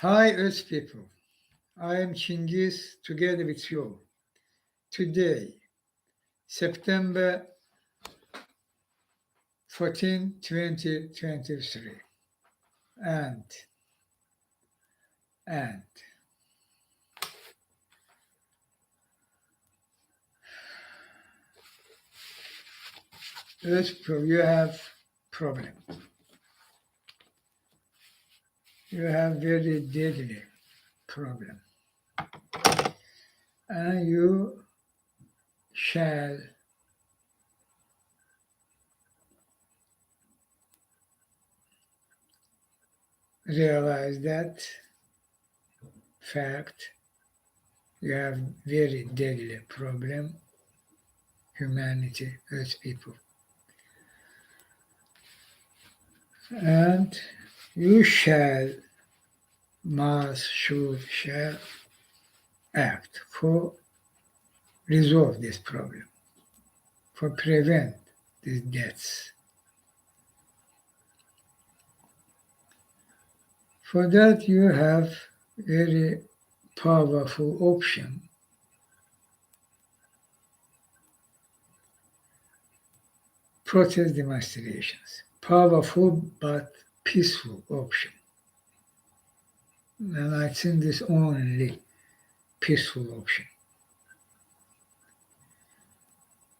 Hi, Earth people. I am Chinghiz together with you. Today, September 14, 2023. And, and, Earth people, you have problem. You have very deadly problem. And you shall realize that fact. You have very deadly problem, humanity, Earth people. And you shall act for resolve this problem, for prevent these deaths. For that you have very powerful option. Protest demonstrations, powerful but peaceful option. And I think this only peaceful option.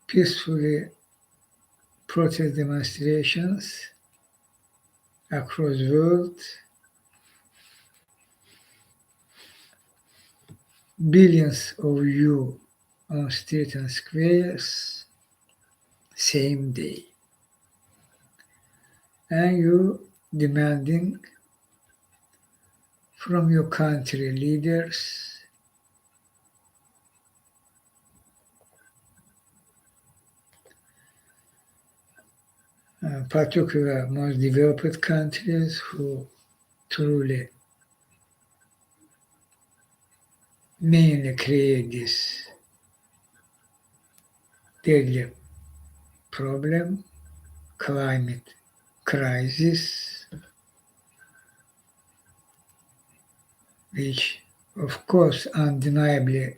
Peacefully protest demonstrations across the world, billions of you on streets and squares, same day. And you demanding from your country leaders particular most developed countries who truly mainly create this deadly problem, climate crisis, which of course undeniably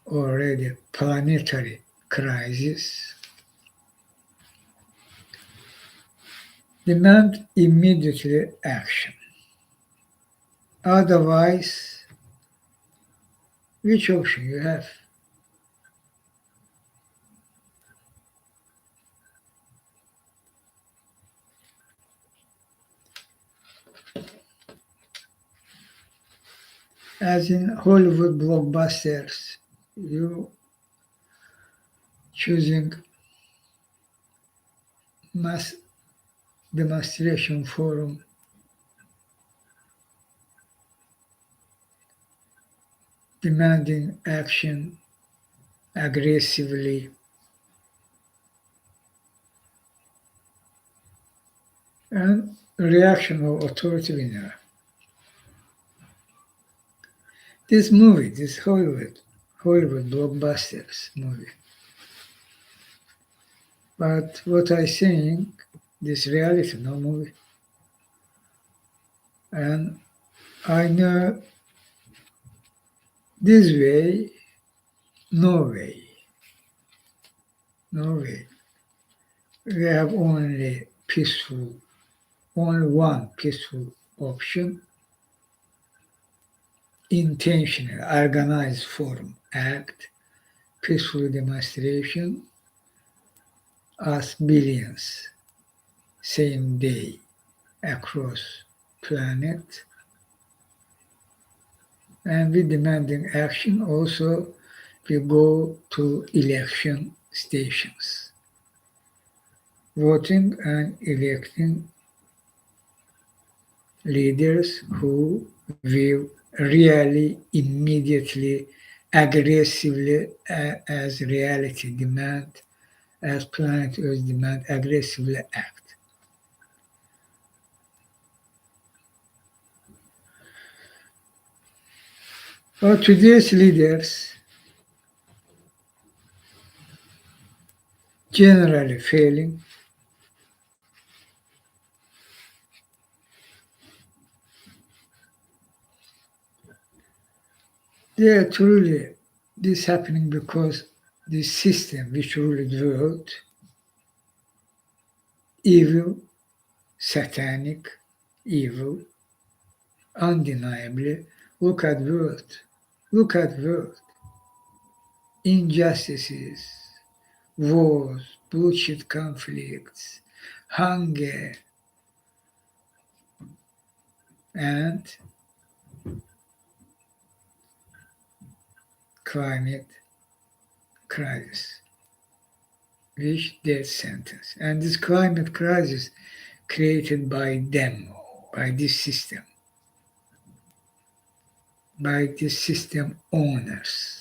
already planetary crisis, demand immediately action. Otherwise, which option you have? As in Hollywood blockbusters, you choosing mass demonstration forum, demanding action aggressively, and reaction of authority winner. This movie, this Hollywood blockbusters movie. But what I think, this reality, no movie. And I know this way, no way, no way. We have only one peaceful option, intentional, organized form, act, peaceful demonstration, as billions, same day, across planet. And we demanding action also, we go to election stations, voting and electing leaders who will really immediately, aggressively, as reality demand, as planet Earth demand, aggressively act. But today's leaders generally failing, They are truly this happening because the system which ruled the world, evil, satanic, evil, undeniably, look at world. Look at world. Injustices, wars, bullshit conflicts, hunger, and climate crisis, which death sentence. And this climate crisis created by them, by this system, by the system owners,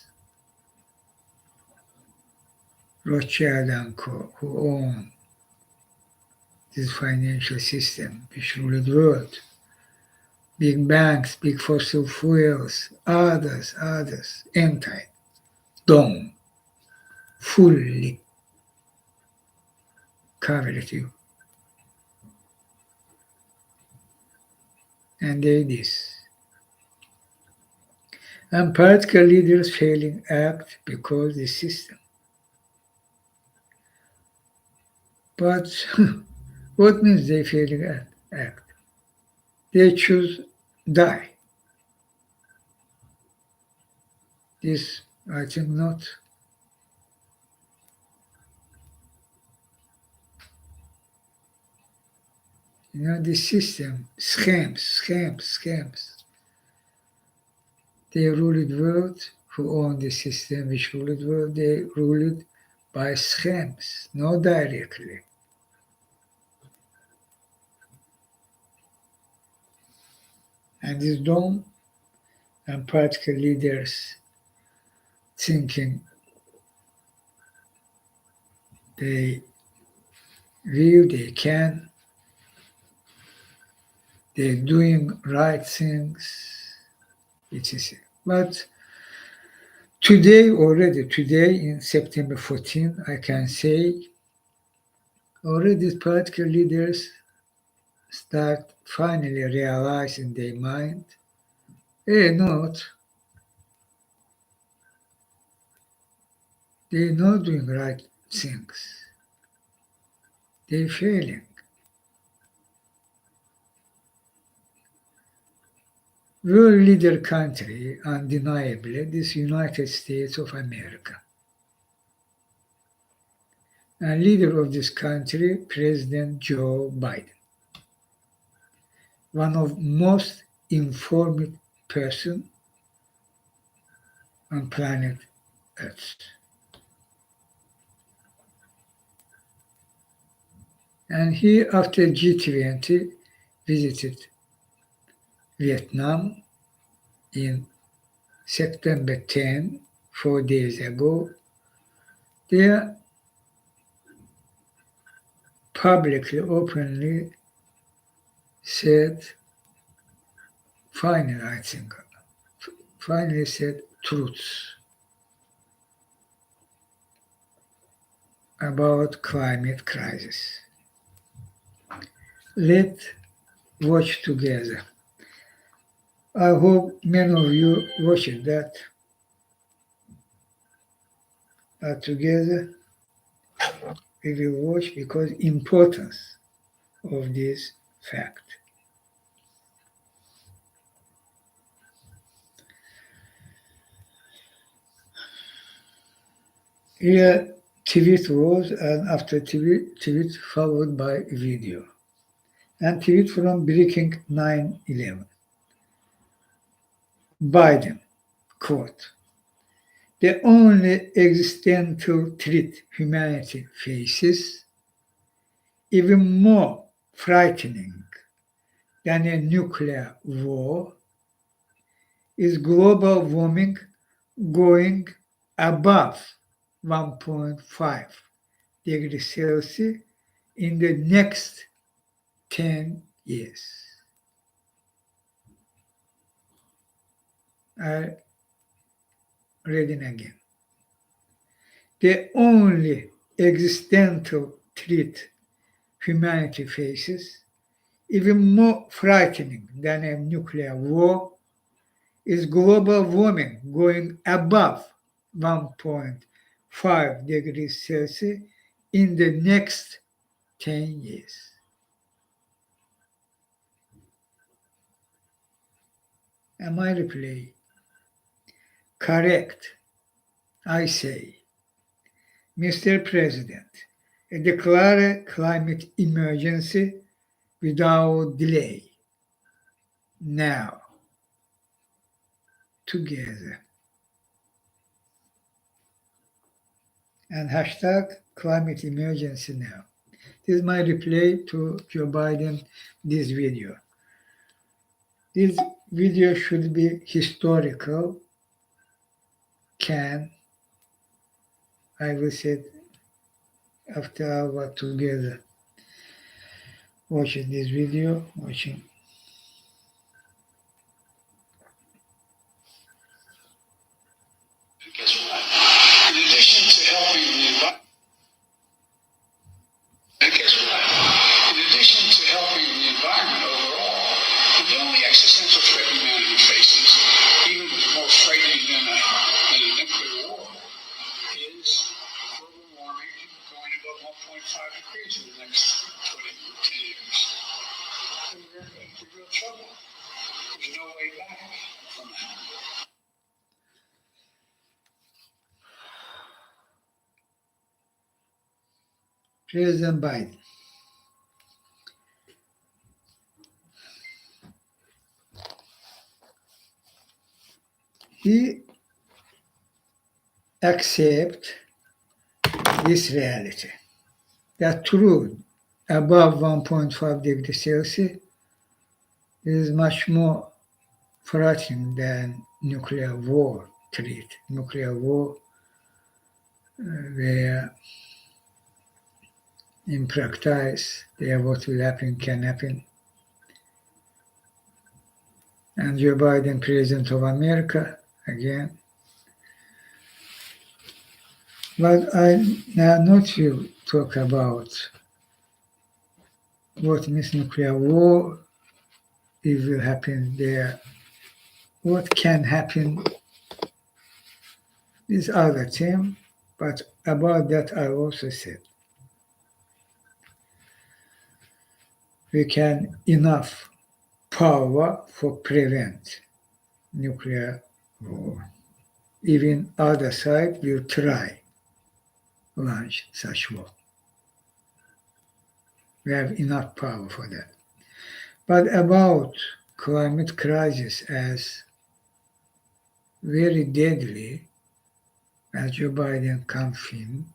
Rothschild and Co., who own this financial system which ruled the world. Big banks, big fossil fuels, others, anti-dome, fully covered you. And they this. And political leaders failing act because the system. But what means they failing act? They choose die. This, I think not. The system, scams. They ruled the world, who own the system which ruled the world, they ruled by scams, not directly. And this dome and political leaders thinking they will, they can, they're doing right things, etc. But today, in September 14, I can say already political leaders start finally realize in their mind, they're not doing right things. They're failing. World leader country, undeniably, this United States of America. And leader of this country, President Joe Biden. One of most informed person on planet Earth. And he, after G20, visited Vietnam in September 10, 4 days ago. There publicly, openly said, finally said truths about climate crisis. Let's watch together. I hope many of you watched that. Together we will watch because importance of this fact. Here tweet was, and after tweet followed by video. And tweet from Breaking 9/11. Biden, quote, the only existential threat humanity faces, even more frightening than a nuclear war, is global warming going above 1.5 degrees Celsius in the next 10 years. I read it again. The only existential threat humanity faces, even more frightening than a nuclear war, Is global warming going above 1.5 degrees Celsius in the next 10 years? Am I reply? Correct, I say. Mr. President, declare climate emergency without delay. Now, together. And hashtag climate emergency now. This is my reply to Joe Biden, this video. This video should be historical. I will say after our together watching this video, Guess what? In addition to helping the environment, guess what? In addition to helping the environment overall, the only existential threat humanity faces, even more frightening than a nuclear war, is global warming going above 1.5 degrees in the next 10 years. We're in real trouble. There's no way back from that. President Biden. He accepts this reality, that truth above 1.5 degrees Celsius is much more frightening than nuclear war threat. Nuclear war, where in practice, what will happen can happen. And Joe Biden, President of America, again. But I now not will talk about what means nuclear war, if will happen there, what can happen, this other thing, but about that I also said. We can enough power for prevent nuclear war. Even other side will try launch such war. We have enough power for that. But about climate crisis as very deadly, as Joe Biden confirmed,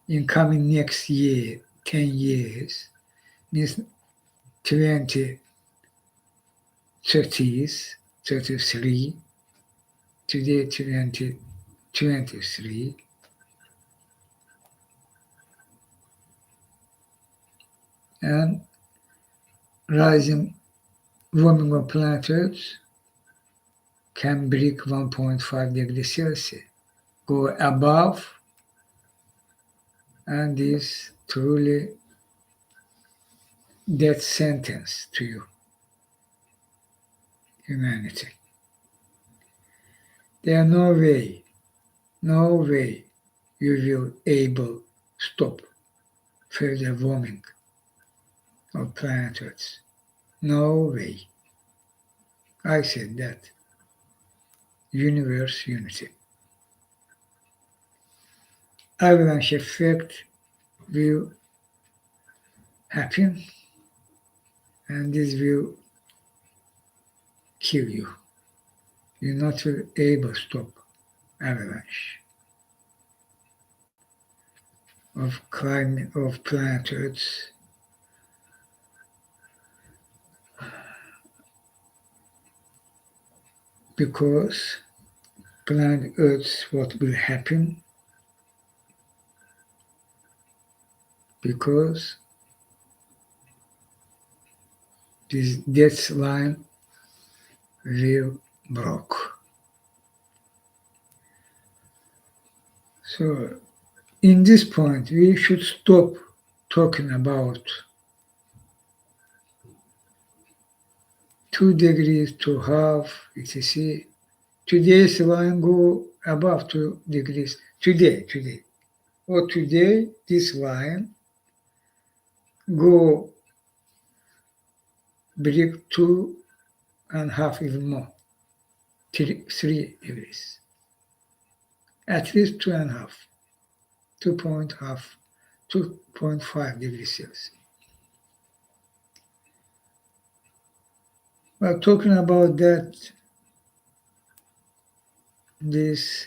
in coming next year, 10 years, means 2030s, 33, today 2023, and rising warming of planet Earth can break 1.5 degrees Celsius, go above, and is truly death sentence to you, humanity. There are no way you will able stop further warming of planet Earth. No way. I said that. Universe unity. Avalanche effect will happen, and this will kill you. You're not able to stop avalanche of climate of planet Earth. Because planet Earth, what will happen? Because this death line will broke. So in this point, we should stop talking about 2 degrees to half, etc. Today's line go above 2 degrees. Today. Or today, this line go break 2.5 even more, 3 degrees. At least 2.5, 2.5 degrees Celsius. Well, talking about that, this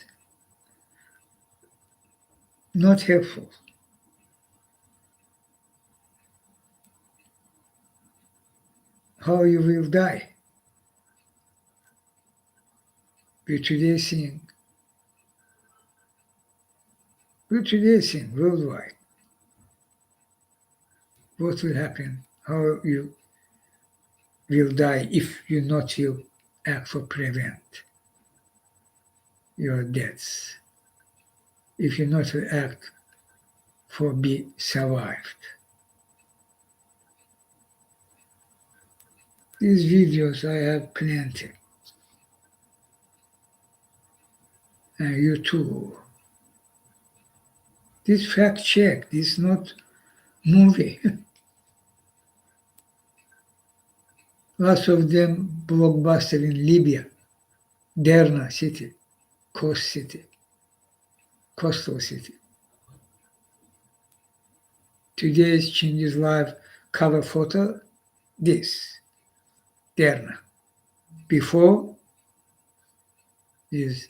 not helpful. How you will die with today's thing, worldwide. What will happen? How you will die if you not will act for prevent your deaths. If you not will act for be survived. These videos I have plenty. And you too. This fact check, this not movie. Lots of them blockbuster in Libya, Derna city, coastal city. Today's Chinghiz live cover photo, this, Derna. Before is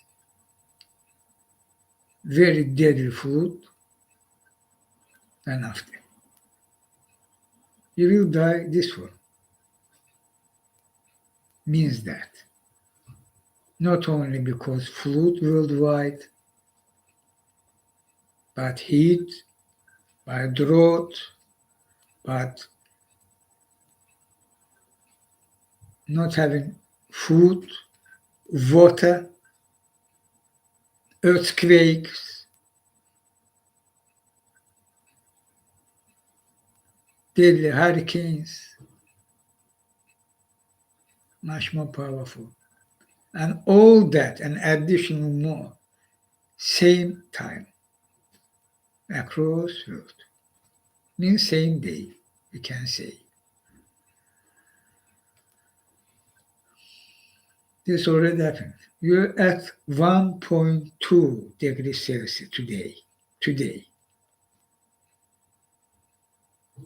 very deadly flood, and after. You will die this one. Means that. Not only because flood worldwide, but heat, by drought, but not having food, water, earthquakes, deadly hurricanes, much more powerful. And all that, and additional more, same time, across world. Means same day, we can say. This already happened. You're at 1.2 degrees Celsius today.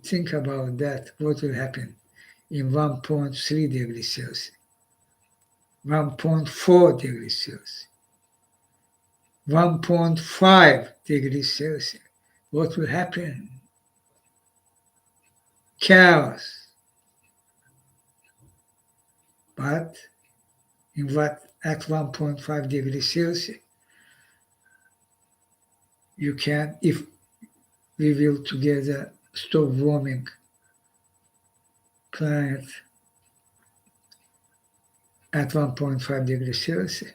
Think about that, what will happen in 1.3 degrees Celsius, 1.4 degrees Celsius, 1.5 degrees Celsius. What will happen? Chaos. But at 1.5 degrees Celsius, you can, if we will together stop warming planet at 1.5 degrees Celsius,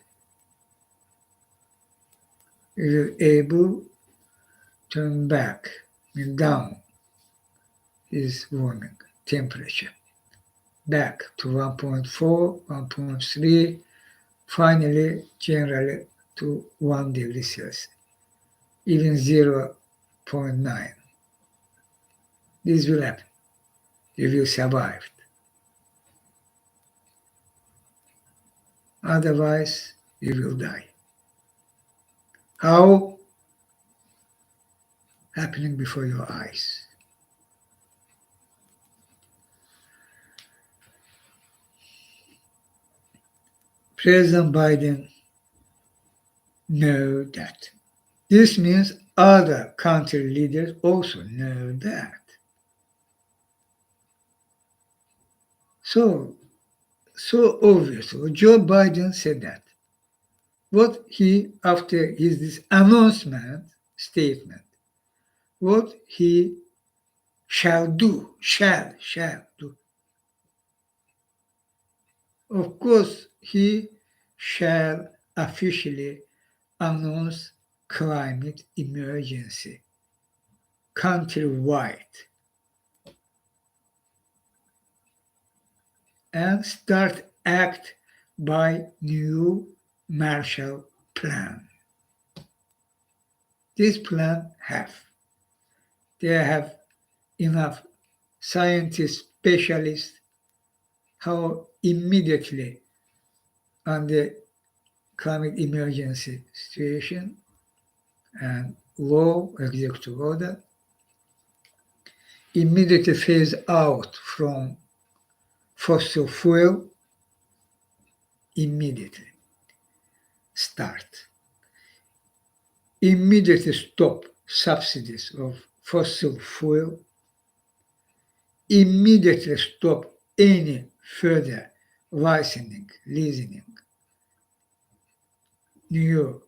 we will able turn back and down is warming temperature back to 1.4, 1.3, finally generally to 1 degree Celsius, even 0.9. This will happen. You will survive. Otherwise, you will die. How? Happening before your eyes. President Biden know that. This means other country leaders also know that. So obvious. Joe Biden said that. What he, after his this announcement, statement, what he shall do. Of course, he shall officially announce climate emergency countrywide. and start act by new Marshall Plan. This plan they have enough scientists, specialists, how immediately on the climate emergency situation and law, executive order, immediately phase out from fossil fuel, immediately start. Immediately stop subsidies of fossil fuel, immediately stop any further licensing, leasing, new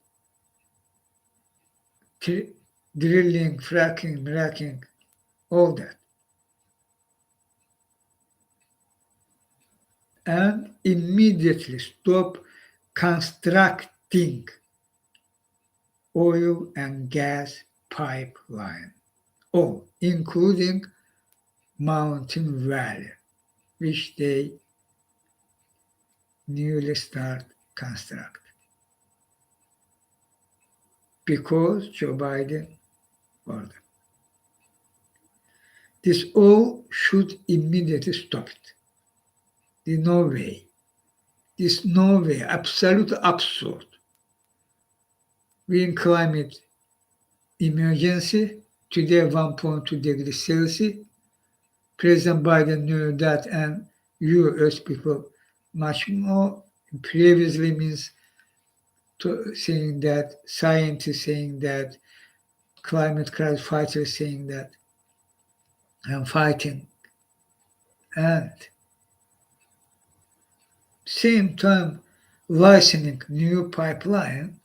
drilling, fracking, all that. And immediately stop constructing oil and gas pipeline, all, including Mountain Valley, which they newly start construct. Because Joe Biden ordered. This all should immediately stop it. There's no way. There's no way. Absolute absurd. We're in climate emergency. Today, 1.2 degrees Celsius. President Biden knew that, and US people much more. Previously means saying that, scientists saying that, climate crisis fighters saying that, and fighting. And same time licensing new pipeline,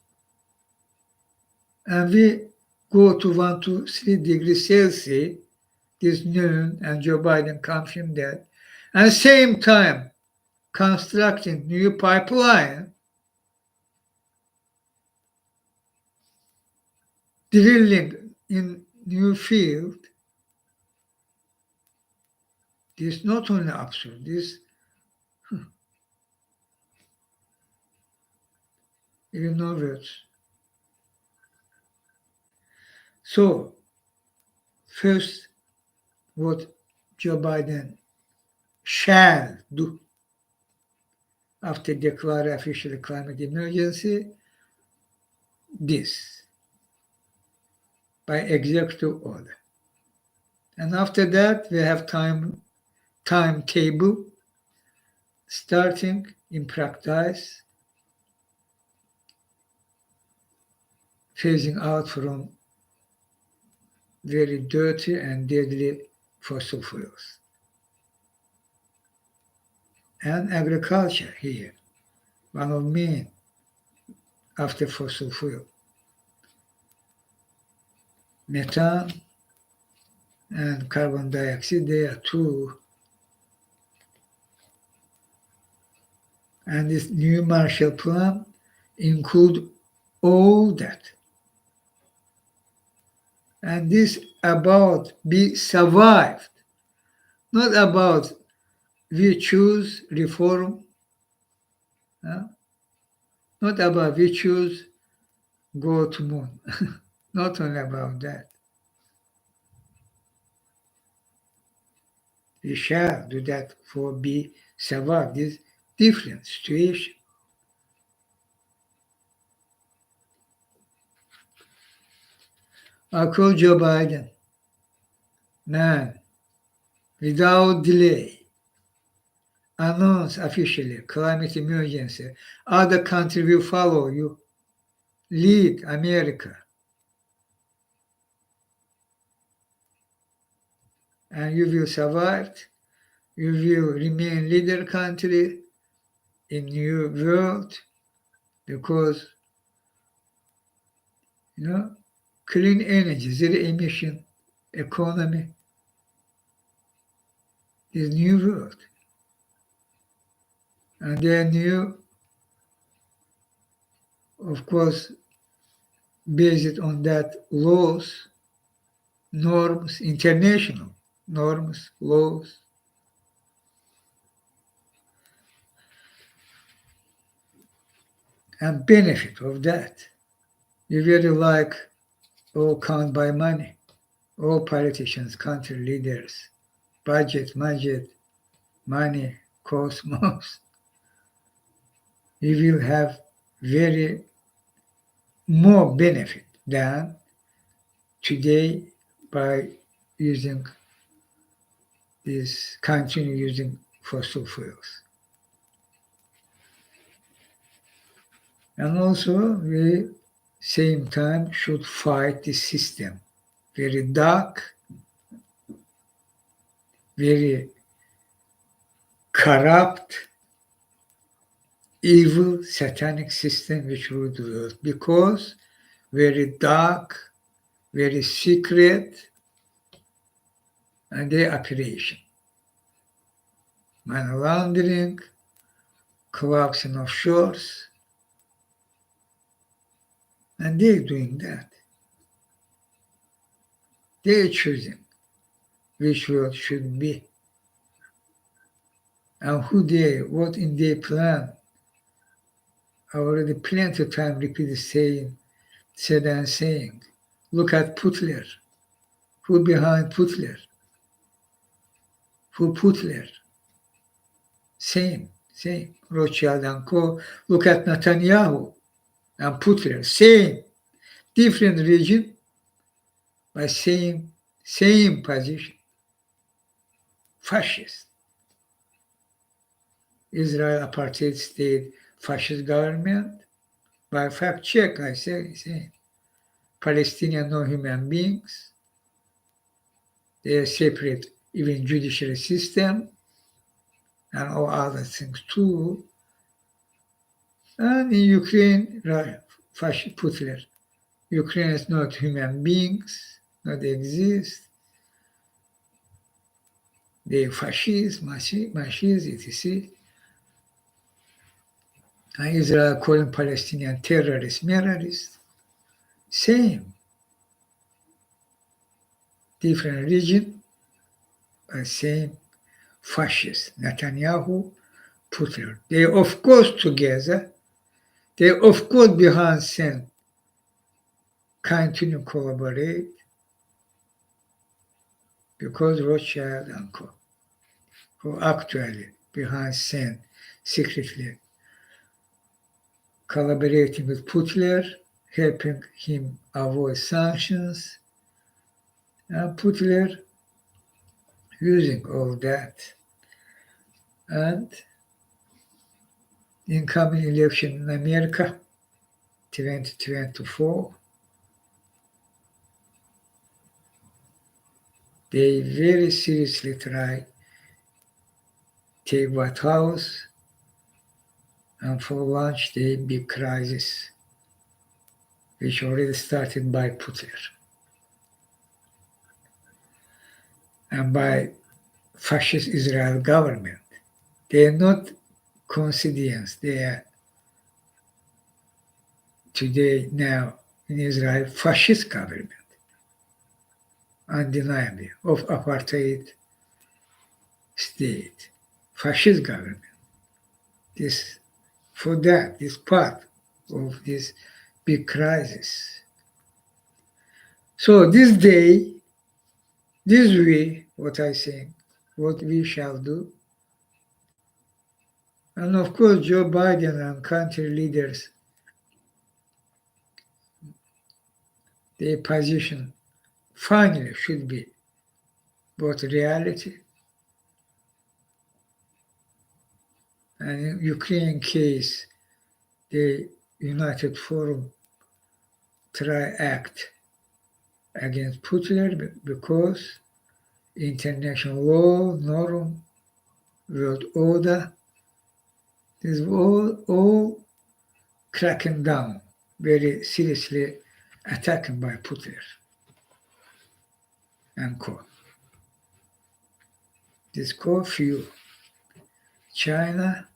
and we go to 1 to 3 degrees Celsius this noon, and Joe Biden comes from that. And same time constructing new pipeline, drilling in new field. This not only absurd, this even no words. So first, what Joe Biden shall do after declaring official climate emergency, this by executive order. And after that, we have timetable starting in practice, phasing out from very dirty and deadly fossil fuels. And agriculture here, one of main after fossil fuel. Methane and carbon dioxide, they are two. And this new Marshall Plan include all that. And this about be survived, not about we choose reform, not about we choose go to moon. Not only about that. We shall do that for be survive this different situation. I call Joe Biden, man, without delay, announce officially climate emergency. Other countries will follow you. Lead America. And you will survive. You will remain leader country in new world because, clean energy, zero emission economy is new world. And they are new, of course, based on that laws, norms, international norms, laws. and benefit of that. You really like all count by money. All politicians, country leaders, budget, money, cosmos. You will have very more benefit than today by using this, continue using fossil fuels. And also we same time should fight the system. Very dark, very corrupt, evil, satanic system which ruled the world, because very dark, very secret, and their operation. Money laundering, corruption of shores, and they're doing that. They're choosing which world should be, and who they, what in their plan. I already plenty of time repeated said and saying, look at Putler. Who behind Putler? Who Putler? Same. Rothschild and Co. Look at Netanyahu and Putler. Same. Different region, but same position. Fascist. Israel apartheid state, fascist government. By fact check, I say Palestinian no human beings. They are separate, even judiciary system and all other things too. And in Ukraine, fascist Putler. Ukraine is not human beings, not exist. They are fascists, etc. And Israel calling Palestinian terrorists. Same. Different region, but same fascist. Netanyahu, Putler. They of course together. They of course behind scene continue collaborate because Rothschild and Co. who actually behind scene secretly collaborating with Putler, helping him avoid sanctions, and Putler using all that. And incoming election in America, 2024, they very seriously try take White House, and for launch the big crisis, which already started by Putler and by fascist Israel government. They are not coincidence. They are today now in Israel fascist government, undeniably, of apartheid state, fascist government. This part of this big crisis. So this day, this way, what I think, what we shall do, and of course Joe Biden and country leaders, their position finally should be both reality and in Ukraine case, the United Forum try act against Putin because international law, norm, world order is all cracking down, very seriously attacking by Putin and Co. This core few, China,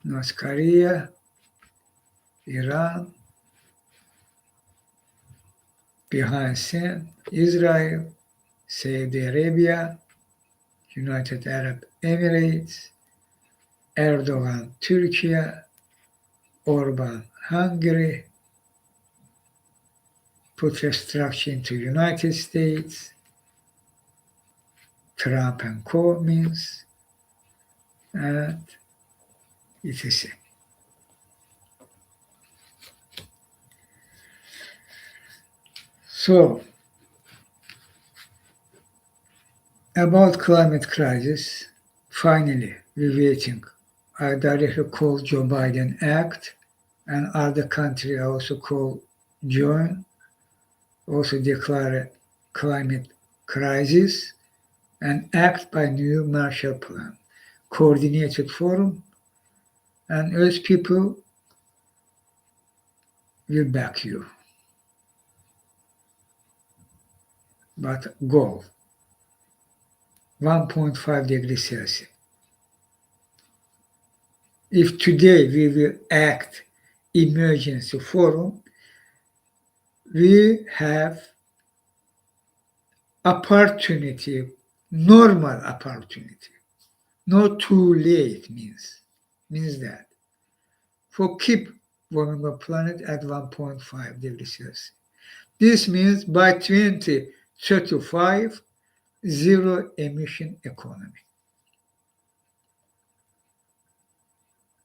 North Korea, Iran, behind scene, Israel, Saudi Arabia, United Arab Emirates, Erdogan, Turkey, Orban, Hungary, put restructuring into United States, Trump and co means, and etc. So, about climate crisis, finally, we're waiting. I directly called Joe Biden act, and other countries also call join, also declare climate crisis, and act by new Marshall Plan, coordinated forum, and us people will back you. But goal, 1.5 degrees Celsius. If today we will act emergency forum, we have opportunity, normal opportunity, not too late means that for keep warming of planet at 1.5 degrees Celsius. This means by 2035, zero emission economy.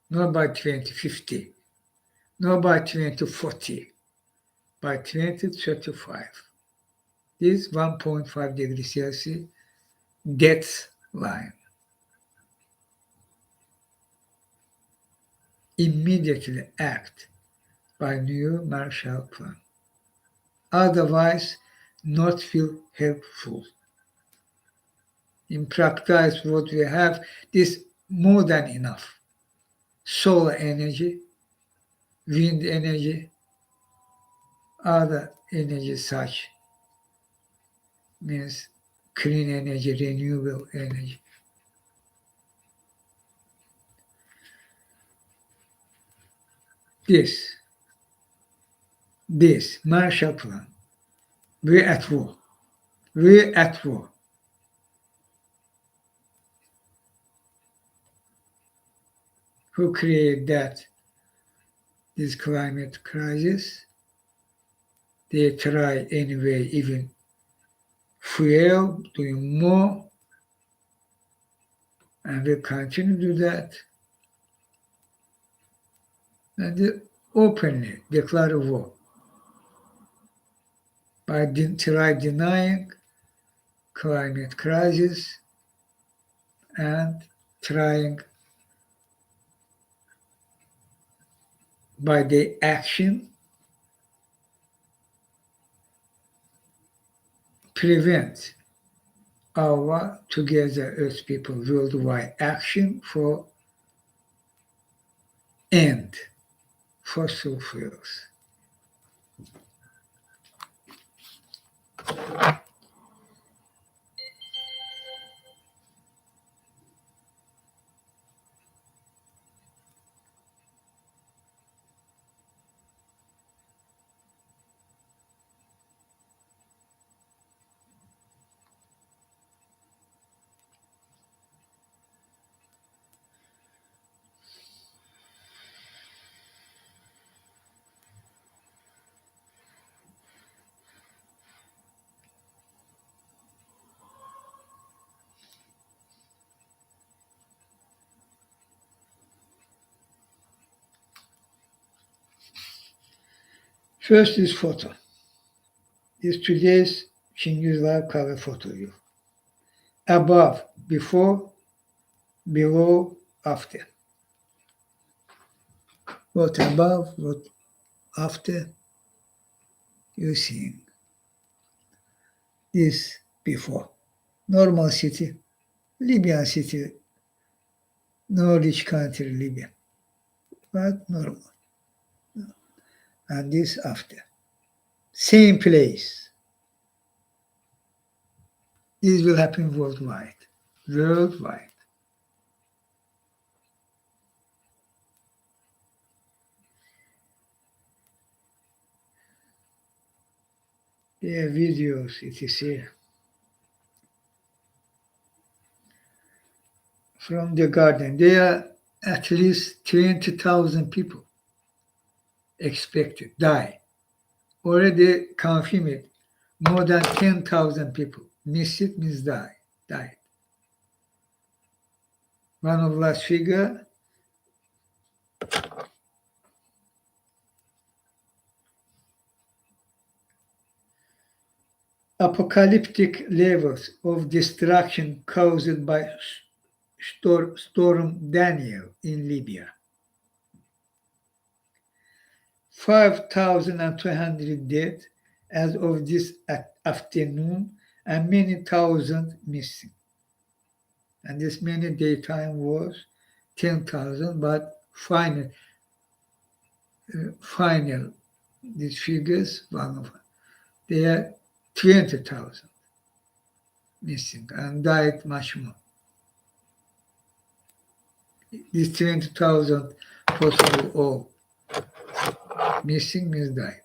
Not by 2050, not by 2040, by 2035. This 1.5 degrees Celsius death line. Immediately act by new Marshall Plan. Otherwise, not feel helpful. In practice, what we have is more than enough. Solar energy, wind energy, other energy such means clean energy, renewable energy. This Marshall Plan, we're at war. We're at war. Who created that? This climate crisis. They try anyway, even fuel, doing more, and will continue to do that. And they openly declare war by try denying climate crisis and trying by their action prevent our together Earth people worldwide action for end fossil fuels. First is photo. Is today's Chinghiz live cover photo view. Above, before, below, after. What above, what after, you see this before. Normal city, Libyan city, no rich country, Libya, but normal. And this after. Same place. This will happen worldwide. Worldwide. There are videos, etc. From the garden. There are at least 20,000 people expected die. Already confirmed more than 10,000 people. Missed it means died. One of last figure, apocalyptic levels of destruction caused by Storm Daniel in Libya. 5,200 dead as of this afternoon and many thousand missing. And this many daytime was 10,000, but final these figures, they are 20,000 missing and died much more. These 20,000 possible all missing means died.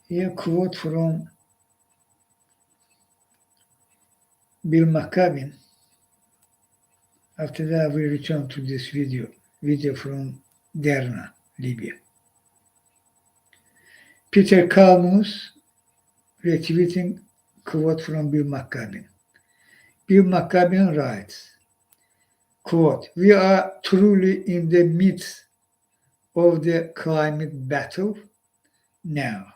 Here quote from Bill McCabe. After that, we return to this video from Derna, Libya. Peter Kalmus retweeting quote from Bill McCabe. Bill McCabe writes, quote, "We are truly in the midst of the climate battle now,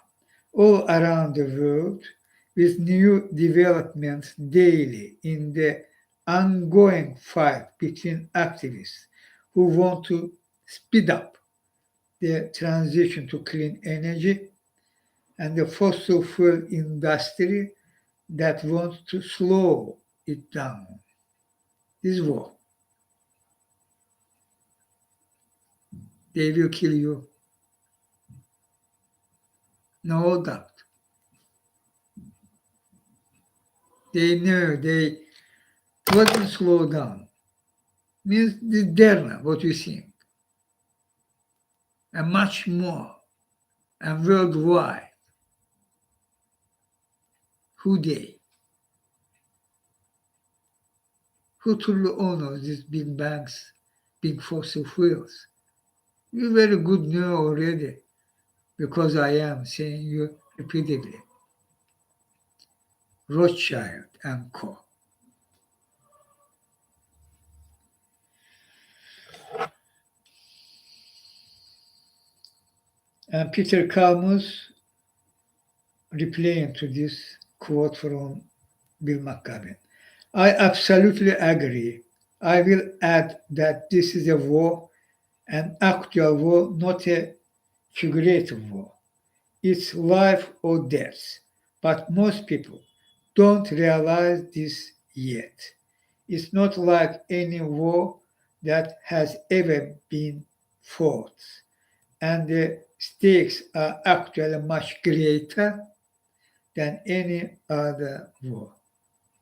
all around the world, with new developments daily in the ongoing fight between activists who want to speed up the transition to clean energy and the fossil fuel industry that wants to slow it down. This war. They will kill you. No doubt. They know they wouldn't slow down. Means the Derna, what you see. And much more. And worldwide. Who they? Who truly owns these big banks, big fossil fuels? You very good know already, because I am saying you repeatedly. Rothschild and Co. And Peter Kalmus replying to this quote from Bill McCabe. I absolutely agree. I will add that this is a war, an actual war, not a figurative war. It's life or death. But most people don't realize this yet. It's not like any war that has ever been fought. And the stakes are actually much greater than any other war.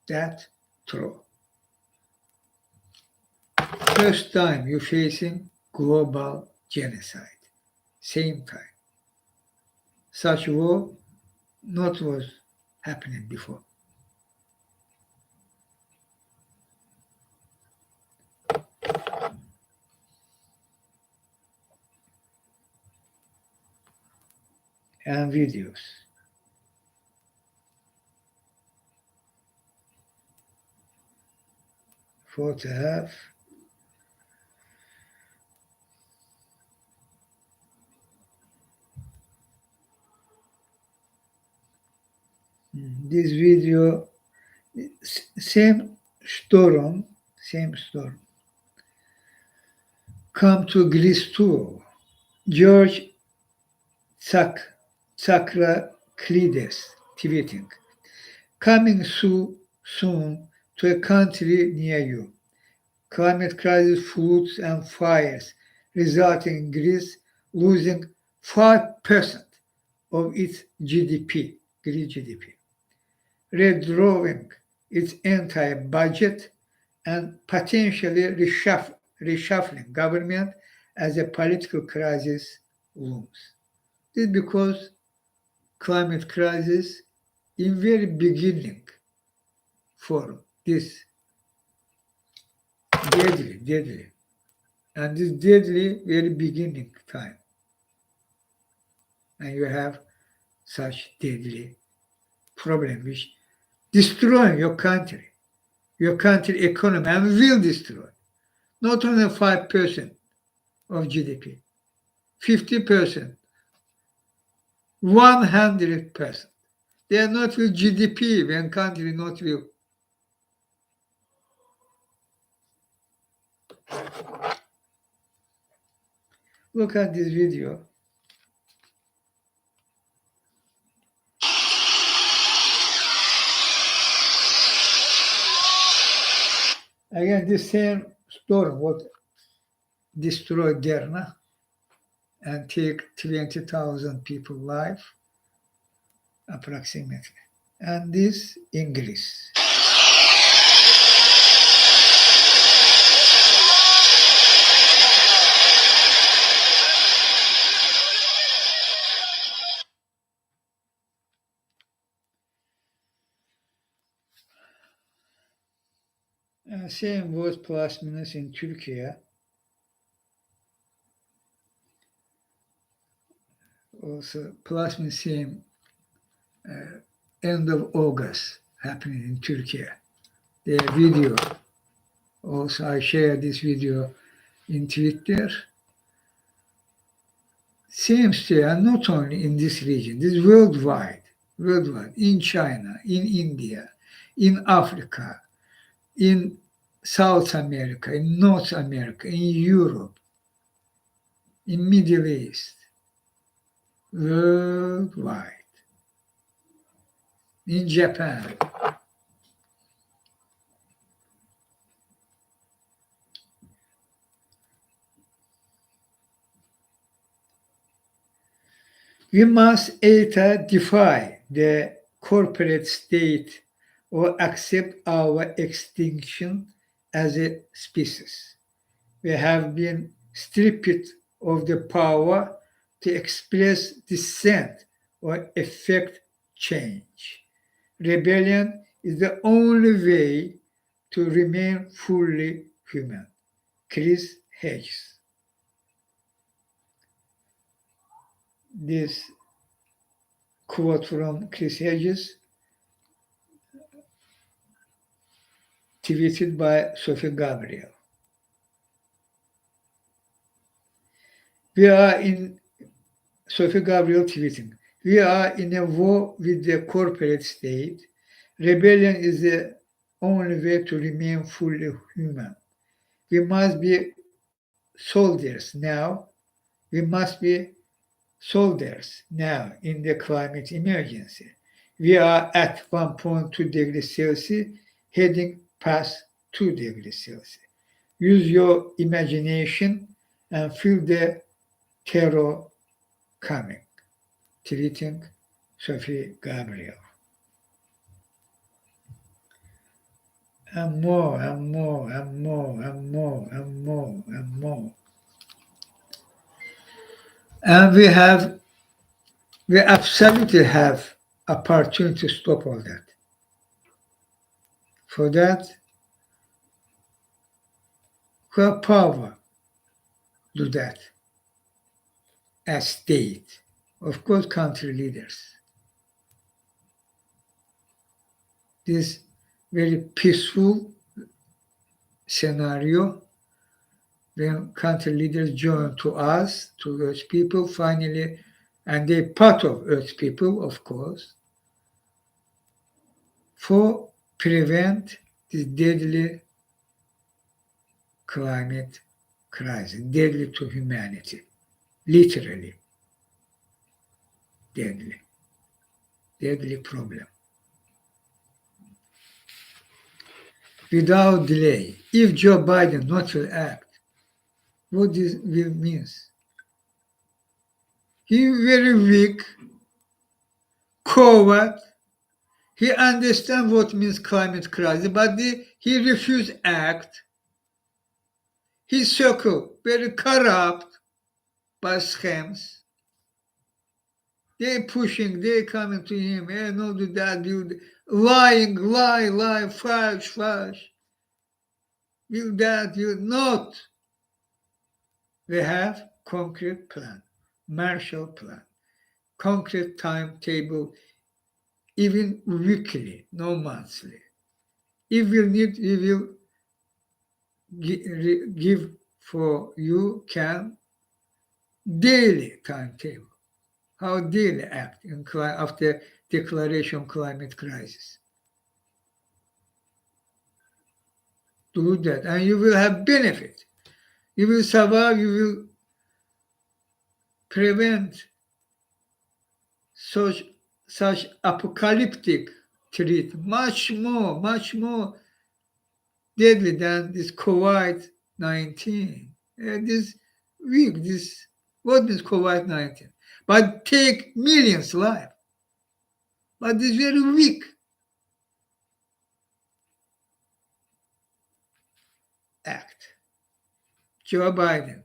That's true. First time you're facing global genocide. Same time. Such war not was happening before. And videos. Photograph. This video, same storm, come to Greece too. George Tsakraklides tweeting, coming soon to a country near you. Climate crisis, floods and fires resulting in Greece losing 5% of its GDP, Greek GDP, redrawing its entire budget and potentially reshuffling government as a political crisis looms. This is because climate crisis in very beginning for this deadly, and this deadly very beginning time, and you have such deadly problem which destroying your country economy, and will destroy not only 5% of GDP, 50%, 100%. They are not with GDP when country not will. Look at this video. Again, the same storm what destroyed Derna and take 20,000 people life approximately. And this in Greece. And same was plus minus in Turkey. Also plus minus same end of August happening in Turkey. The video. Also I share this video in Twitter. Same story, and not only in this region, this is worldwide, in China, in India, in Africa, in South America, in North America, in Europe, in Middle East, worldwide, in Japan. We must either defy the corporate state or accept our extinction as a species. We have been stripped of the power to express dissent or effect change. Rebellion is the only way to remain fully human. Chris Hedges. This quote from Chris Hedges, tweeted by Sophie Gabriel. We are in Sophie Gabriel tweeting. We are in a war with the corporate state. Rebellion is the only way to remain fully human. We must be soldiers now. We must be soldiers now in the climate emergency. We are at 1.2 degrees Celsius, heading past 2 degrees Celsius. Use your imagination and feel the terror coming. Tweeting Sophie Gabriel. And more, and more, and more, and more, and more, and more. And we absolutely have opportunity to stop all that. For that, who have power do that as state. Of course, country leaders. This very peaceful scenario when country leaders join to us, to Earth people, finally, and they're part of Earth people, of course, for prevent this deadly climate crisis, deadly to humanity, literally deadly problem. Without delay, if Joe Biden not will act, what this will means? He very weak, coward. He understands what means climate crisis, but he refused act. His circle very corrupt by schemes. They pushing, they coming to him, hey, no do that, do lying, lie, false. You that, you not. We have concrete plan, Marshall Plan, concrete timetable, even weekly, no monthly. If you need, we will give for you can daily timetable. How daily act in after declaration climate crisis. Do that, and you will have benefit. You will survive. You will prevent such apocalyptic threat, much more deadly than this COVID-19. This weak, this what is COVID-19? But take millions life. But this very weak act. Joe Biden,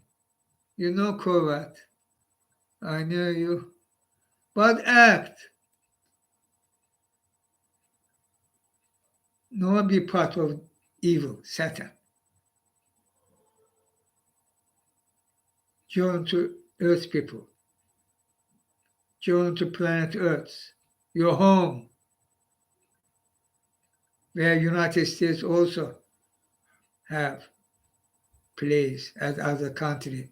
you know COVID. I know you. But act. No be part of evil, Satan. Join to Earth people. Join to planet Earth. Your home. Where United States also have place as other country.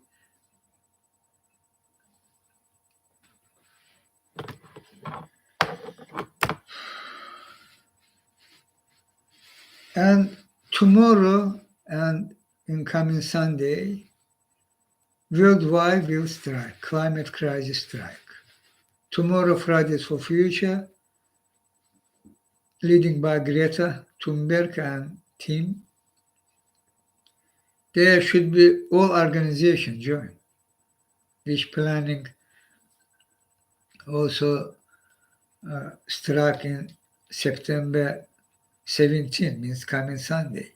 And tomorrow and in coming Sunday, worldwide will strike, climate crisis strike. Tomorrow, Fridays for Future, leading by Greta Thunberg and team. There should be all organizations join, which planning also strike in September 17, means coming Sunday.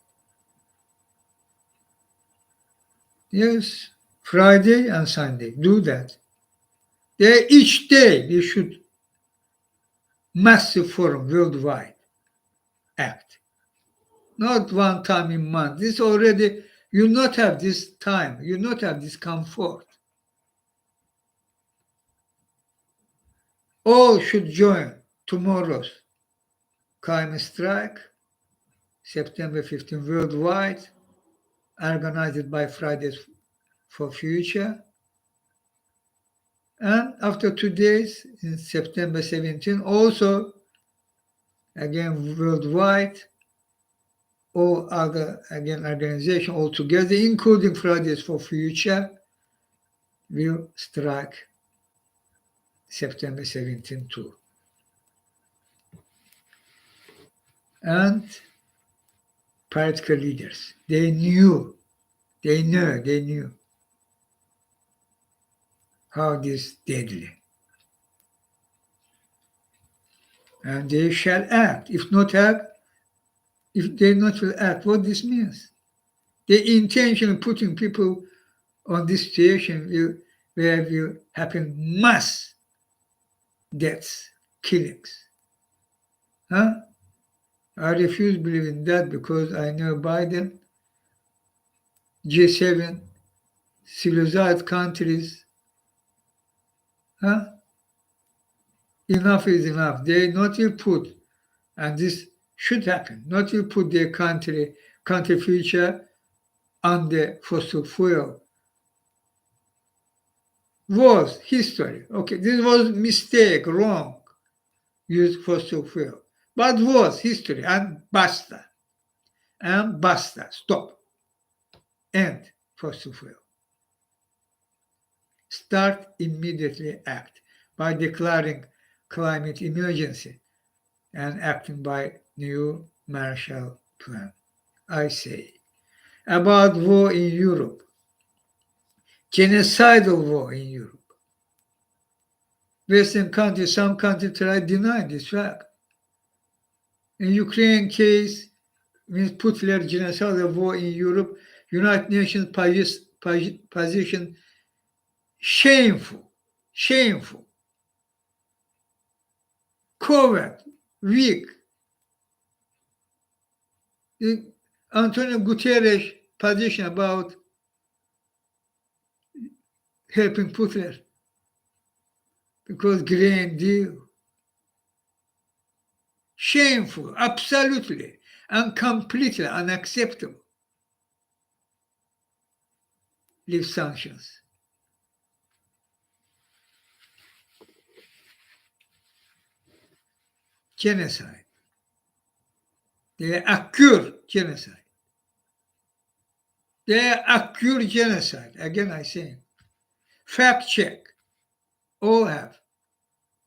Yes, Friday and Sunday, do that. There each day we should massive forum worldwide act. Not one time in month. This already, you not have this time, you not have this comfort. All should join tomorrow's climate strike, September 15 worldwide, organized by Fridays for Future. And after 2 days, in September 17, also, again, worldwide, all other, again, organizations all together, including Fridays for Future, will strike September 17 too. And political leaders, they knew how this deadly. And they shall act. If they not will act, what this means? The intention of putting people on this situation where will happen mass deaths, killings. Huh? I refuse to believe in that because I know Biden, G7, civilized countries. Huh? Enough is enough. They not will put, and this should happen, not will put their country future under fossil fuel. Was history. Okay, this was mistake, wrong. Use fossil fuel. But was history and basta. And basta. Stop. End fossil fuel. Start immediately act by declaring climate emergency and acting by new Marshall Plan. I say. About war in Europe. Genocidal war in Europe. Western countries, some countries try to deny this fact. In Ukraine case, means Putler genocidal war in Europe, United Nations position shameful, shameful, coward, weak. Antonio Guterres position about helping Putler because Green Deal. Shameful, absolutely, and completely unacceptable. Leave sanctions. Genocide. They occur genocide. They occur genocide. Again, I say, fact check. All have.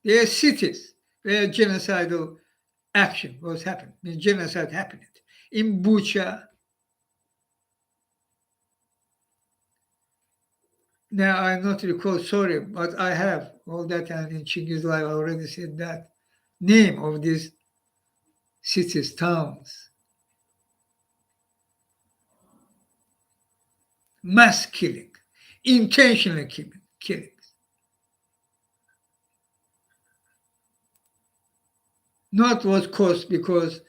There are cities where genocidal action was happening. I mean, genocide happened. In Bucha. Now I'm not recall, sorry, but I have all that, and in Chinghiz life I already said that name of these cities, towns. Mass killing, intentional killing. Not was caused because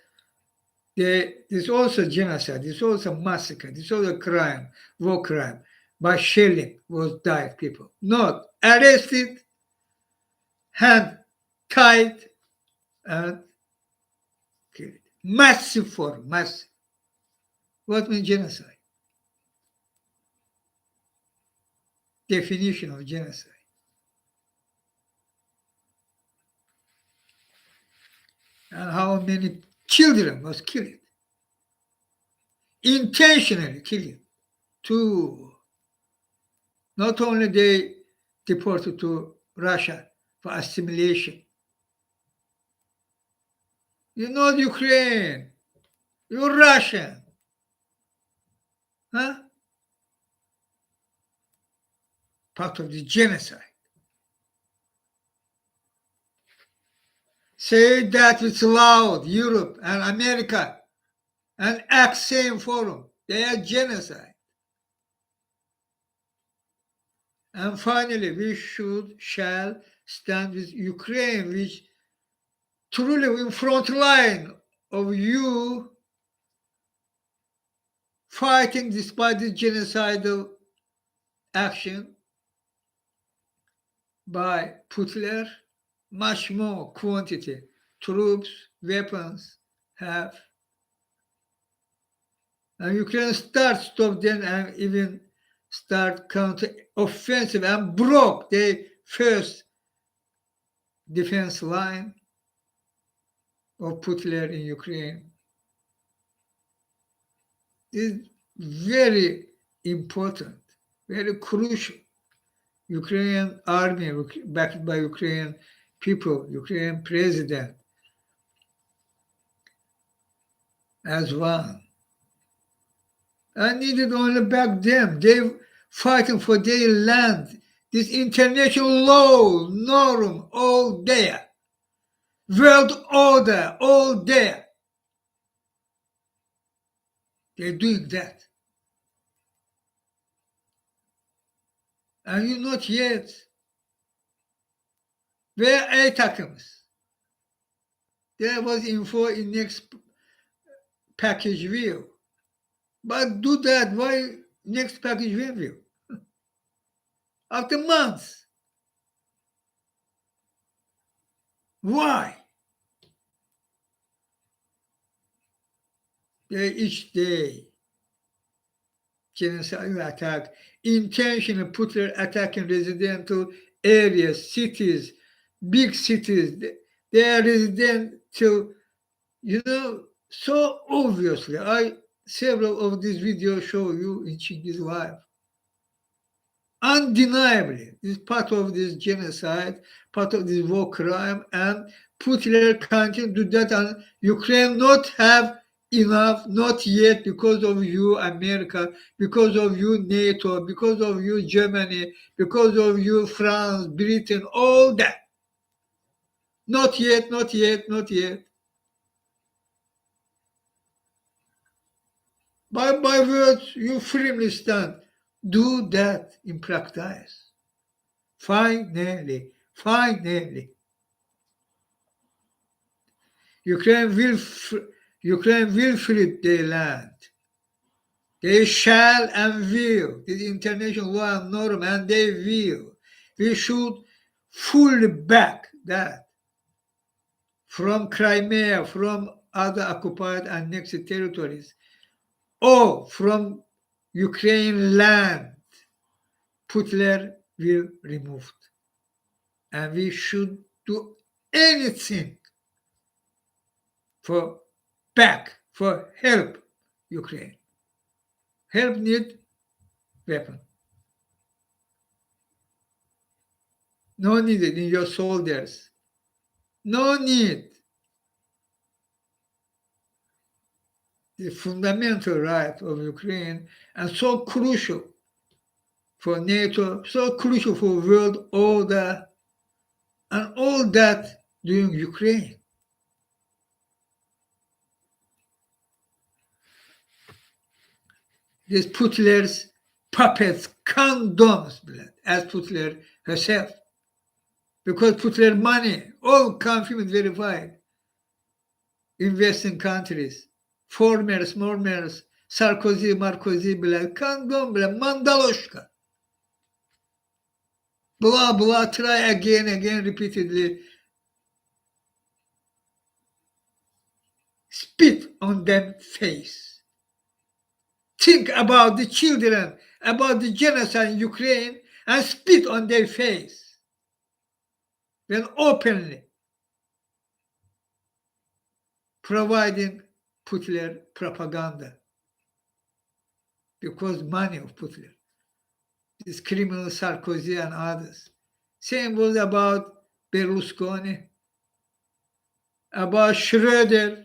there's also genocide, there's also massacre, there's also crime, war crime. By shelling was died people. Not arrested, hand tied, and killed. Massive form, massive. What means genocide? Definition of genocide. And how many children was killed. Intentionally killed. Two. Not only they deported to Russia for assimilation. You're not Ukraine. You're Russian. Huh? Part of the genocide. Say that it's loud, Europe and America, and act same forum. They are genocide. And finally, we shall stand with Ukraine, which truly in front line of you fighting despite the genocidal action by Putler, much more quantity, troops, weapons have. And Ukraine stop them and even start counter-offensive and broke their first defense line of Putler in Ukraine. Is very important, very crucial. Ukrainian army, backed by Ukrainian people, Ukrainian president, as one. I needed only back them. They fighting for their land. This international law, norm, all there. World order, all there. They're doing that. And you not yet. Where ATACMs? There was info in next package view. But do that. Why next package review? After months. Why? They each day genocidal attack, intentional Putler attacking residential areas, cities, big cities. They are residential, so obviously. Several of these videos show you in Chinghiz life. Undeniably, it's part of this genocide, part of this war crime, and Putin continue to do that, and Ukraine not have enough, not yet, because of you, America, because of you, NATO, because of you, Germany, because of you, France, Britain, all that. Not yet, not yet, not yet. By words, you firmly stand. Do that in practice. Finally, Ukraine will free their land. They shall and will. This is international law and norm, and they will. We should fully back that from Crimea, from other occupied and annexed territories, or from Ukraine land. Putler will removed. And we should do anything for help Ukraine. Help need weapon. No need in your soldiers. No need. The fundamental right of Ukraine and so crucial for NATO, so crucial for world order, and all that during Ukraine. These Putler's puppets condoms blood, as Putler herself. Because Putler money, all confirmed, verified, in Western countries, formers, Sarkozy, Markozy blood, condom blood, Mandaloshka. Blah, blah, try again, repeatedly. Spit on them face. Think about the children, about the genocide in Ukraine, and spit on their face. Then openly providing Putler propaganda. Because money of Putler. This criminal Sarkozy and others. Same was about Berlusconi, about Schroeder.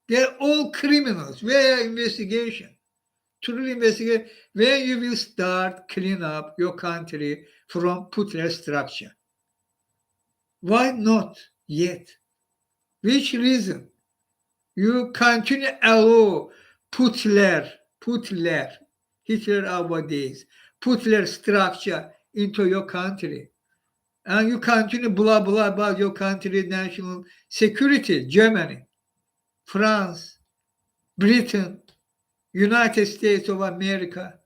They're all criminals. Where investigation? Truly investigate where you will start clean up your country from Putler structure. Why not yet? Which reason? You continue allow Hitler nowadays, Putler structure into your country. And you continue blah, blah about your country, national security, Germany, France, Britain, United States of America,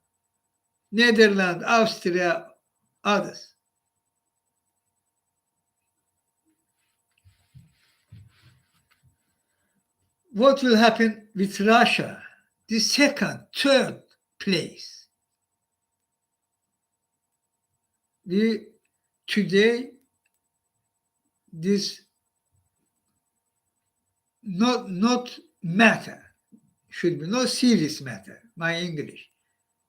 Netherlands, Austria, others. What will happen with Russia? The second, third place. Today, this not matter, should be no serious matter, my English.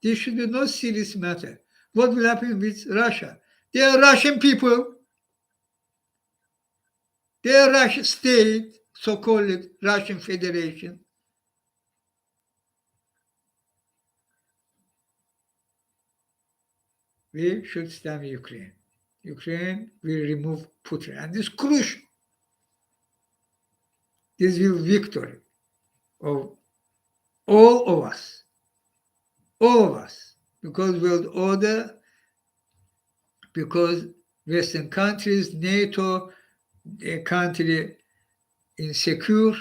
This should be no serious matter. What will happen with Russia? They are Russian people. They are Russian state, so-called Russian Federation. We should stand with Ukraine. Ukraine will remove Putin. And this is crucial. This will victory of all of us. All of us. Because world order, because Western countries, NATO, a country insecure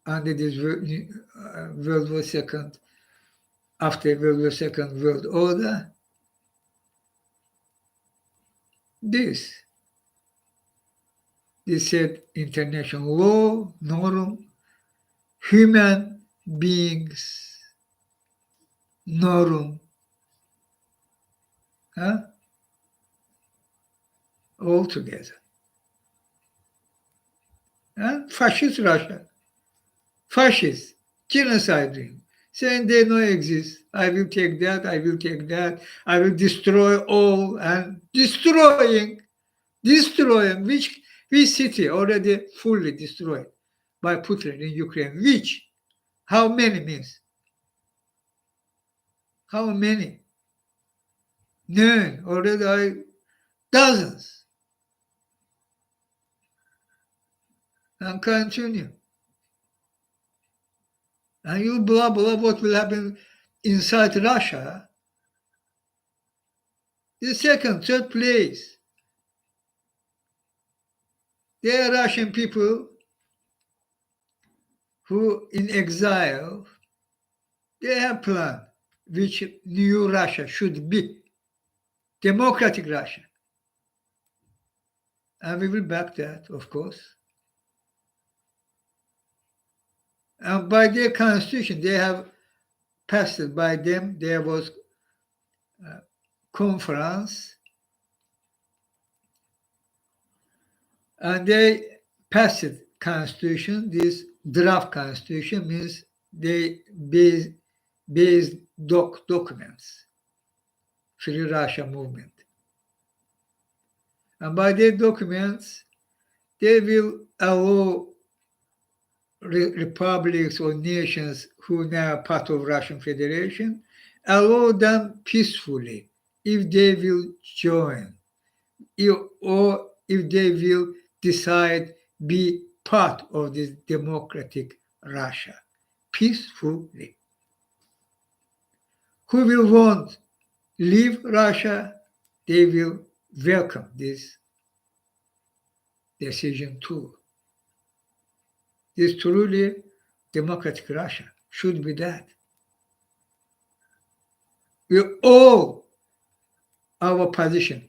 under this World War II, after World War II world order, this said international law, norm, human beings, norm, all together. And fascist Russia, fascist, genocide, saying they don't exist. I will take that, I will take that, I will destroy all, and destroying which city already fully destroyed by Putin in Ukraine. Which? How many means? How many? None. Already dozens. And continue. And you blah, blah, what will happen inside Russia. The second, third place. There are Russian people who in exile, they have plan which new Russia should be. Democratic Russia. And we will back that, of course. And by their constitution, they have passed it by them. There was a conference, and they passed it constitution. This draft constitution means they based documents, Free Russia movement. And by their documents, they will allow republics or nations who now are part of Russian Federation, allow them peacefully if they will join, or if they will decide be part of this democratic Russia, peacefully. Who will want leave Russia, they will welcome this decision too. This truly democratic Russia should be that. We all our position,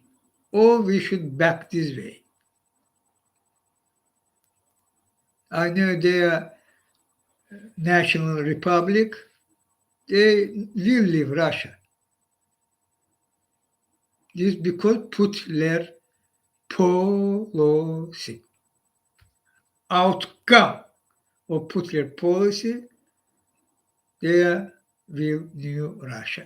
or we should back this way. I know their national republic, they will leave Russia. This because Putler policy. Outcome of Putler policy, they will new Russia.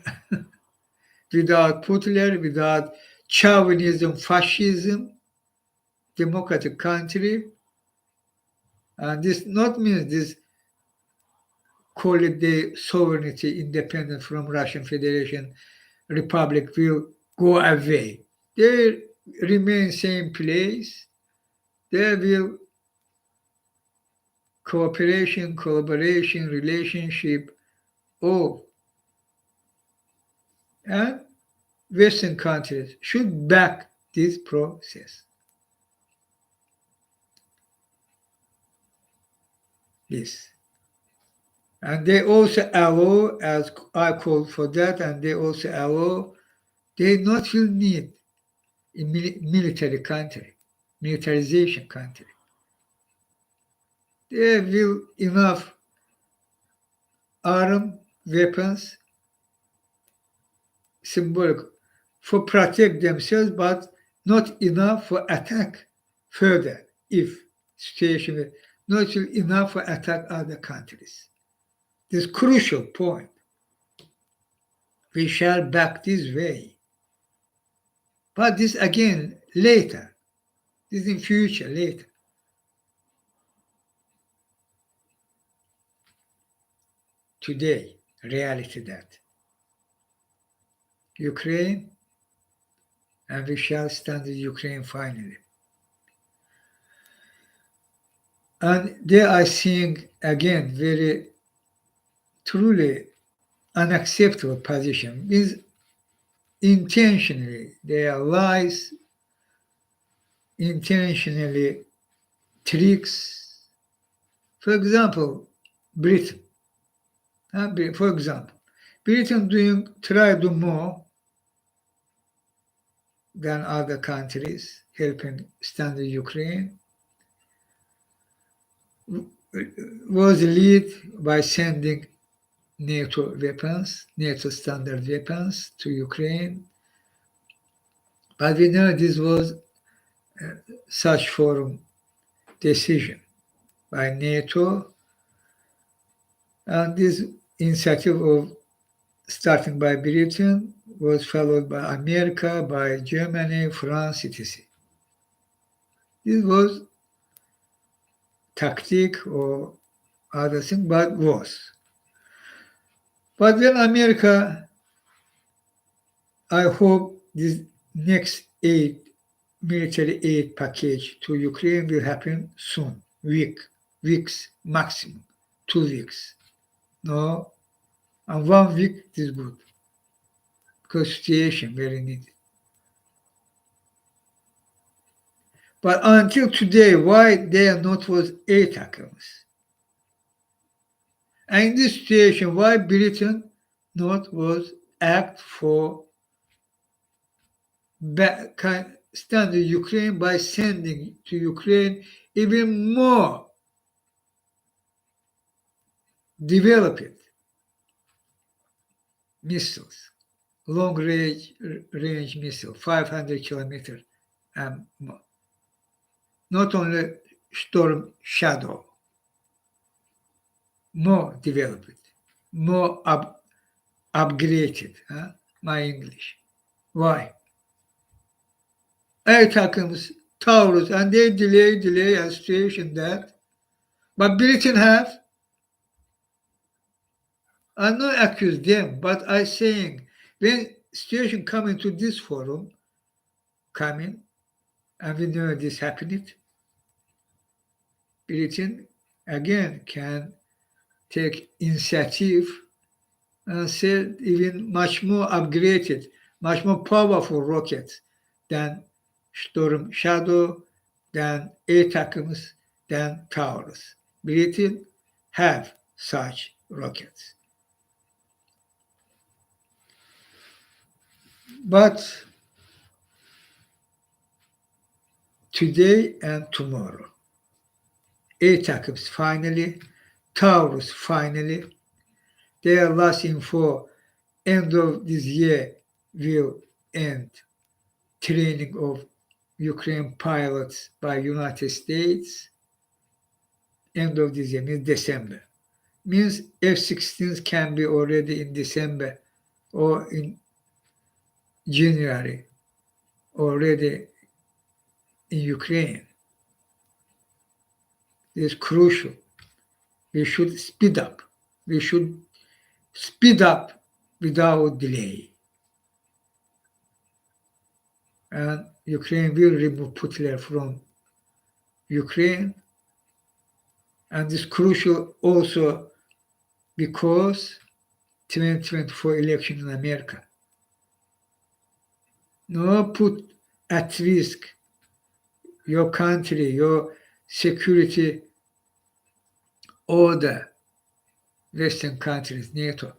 Without Putler, without chauvinism, fascism, democratic country, and this not means this call it the sovereignty independent from Russian Federation Republic will go away. They remain same place. There will cooperation, collaboration, relationship, all. And Western countries should back this process. Yes. And they also allow, as I call for that, and they also allow, they not will need a military country, militarization country. They will enough arm, weapons, symbolic, for protect themselves, but not enough for attack further if situation not enough for attack other countries. This crucial point. We shall back this way. But this again later. This in future later. Today, reality that. Ukraine, and we shall stand with Ukraine finally. And there I seeing again very truly unacceptable position is intentionally their lies, intentionally tricks. For example, Britain. For example, Britain try to do more than other countries helping stand the Ukraine. Was lead by sending NATO weapons, NATO standard weapons to Ukraine. But we know this was such forum decision by NATO, and this initiative of starting by Britain was followed by America, by Germany, France, etc. This was tactic or other thing, but was. But when America, I hope this next military aid package to Ukraine will happen soon, weeks, maximum 2 weeks. No, and 1 week is good because situation very needed. But until today, why there not was attackers? And in this situation, why Britain not was act for stand with Ukraine by sending to Ukraine even more developed missiles, long range missile, 500 kilometers and more. Not only Storm Shadow, more developed, more upgraded. Huh? My English. Why? Air takımız, Taurus, and they delay a situation that. But Britain have. I'm not accuse them, but I saying when situation coming to this forum, coming, and we know this happened, Britain again can take initiative and sell even much more upgraded, much more powerful rockets than Storm Shadow, than ATACMS, than Taurus. Britain have such rockets. But today and tomorrow, ATACMS finally, Taurus finally, their last info end of this year will end training of Ukraine pilots by United States. End of this year means December. Means F-16s can be already in December or in January already in Ukraine. It's crucial. We should speed up. We should speed up without delay. And Ukraine will remove Putin from Ukraine. And it's crucial also because 2024 election in America. No put at risk your country, your security order, Western countries, NATO.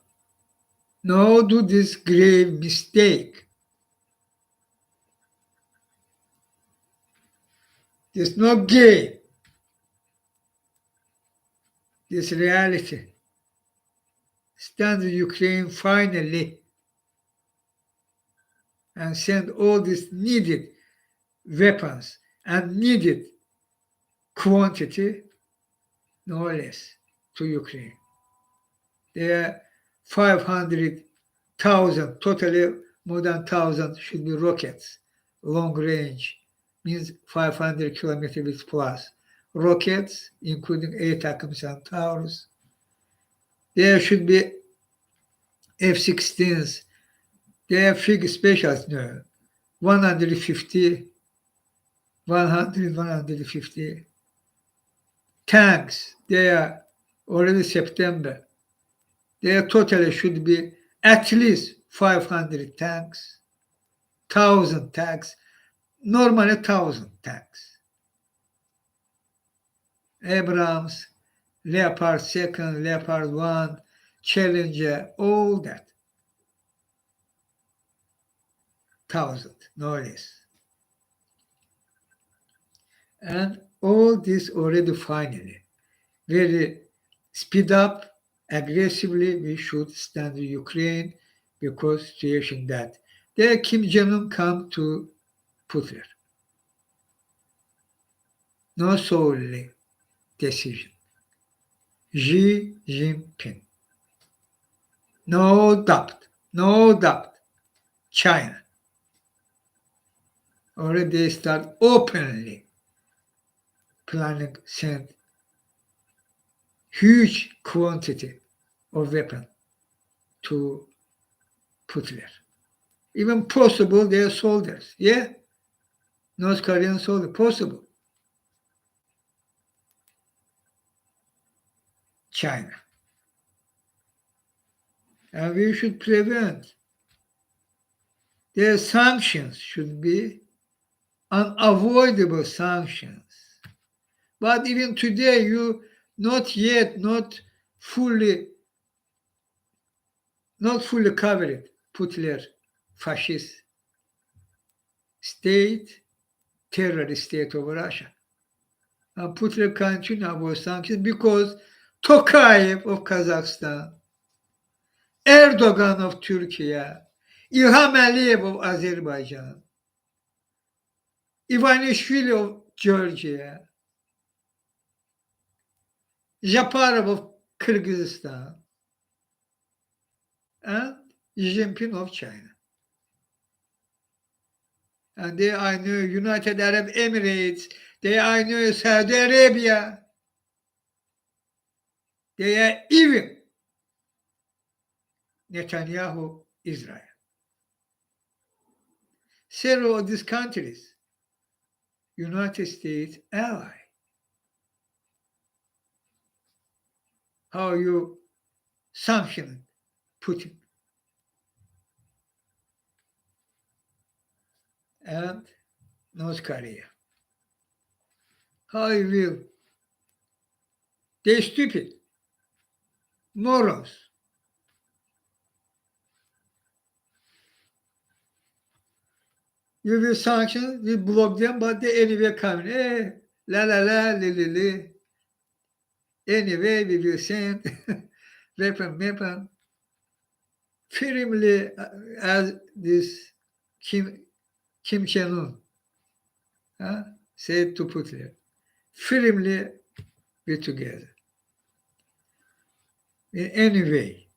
No do this grave mistake. There's no game. This reality. Stand with Ukraine finally and send all these needed weapons and needed quantity, no less, to Ukraine. There are 500,000, totally more than 1,000 should be rockets, long range, means 500 kilometers plus. Rockets, including ATACMS and Taurus. There should be F-16s. They are big specials now. 150, 150. Tanks, they are already September. There totally should be at least 500 tanks, 1,000 tanks, normally 1,000 tanks. Abrams, Leopard 2nd, Leopard 1, Challenger, all that. 1,000, no less. And all this already finally, very speed up, aggressively we should stand with Ukraine because situation that there Kim Jong-un come to Putin. No solely decision. Xi Jinping. No doubt, no doubt. China. Already start openly planning send huge quantity of weapon to Putin. Even possible they are soldiers. Yeah? North Korean soldiers, possible. China. And we should prevent. Their sanctions should be unavoidable sanctions. But even today, you not fully covered Putler fascist state, terrorist state of Russia. And Putler continue about sanctions because Tokayev of Kazakhstan, Erdogan of Turkey, İlham Aliyev of Azerbaijan, Ivanishvili of Georgia, Japarov of Kyrgyzstan, and Xi Jinping of China. And they I know United Arab Emirates, they I know Saudi Arabia, they are even Netanyahu, Israel. Several of these countries, United States ally. How you sanction Putin. And North Korea. How you will. They're stupid. Morons. You will sanction, we block them, but they anyway come. La la la, li li li. Anyway, we will send weapon, firmly as this Kim Jong-un said to Putin, firmly be together. In any way,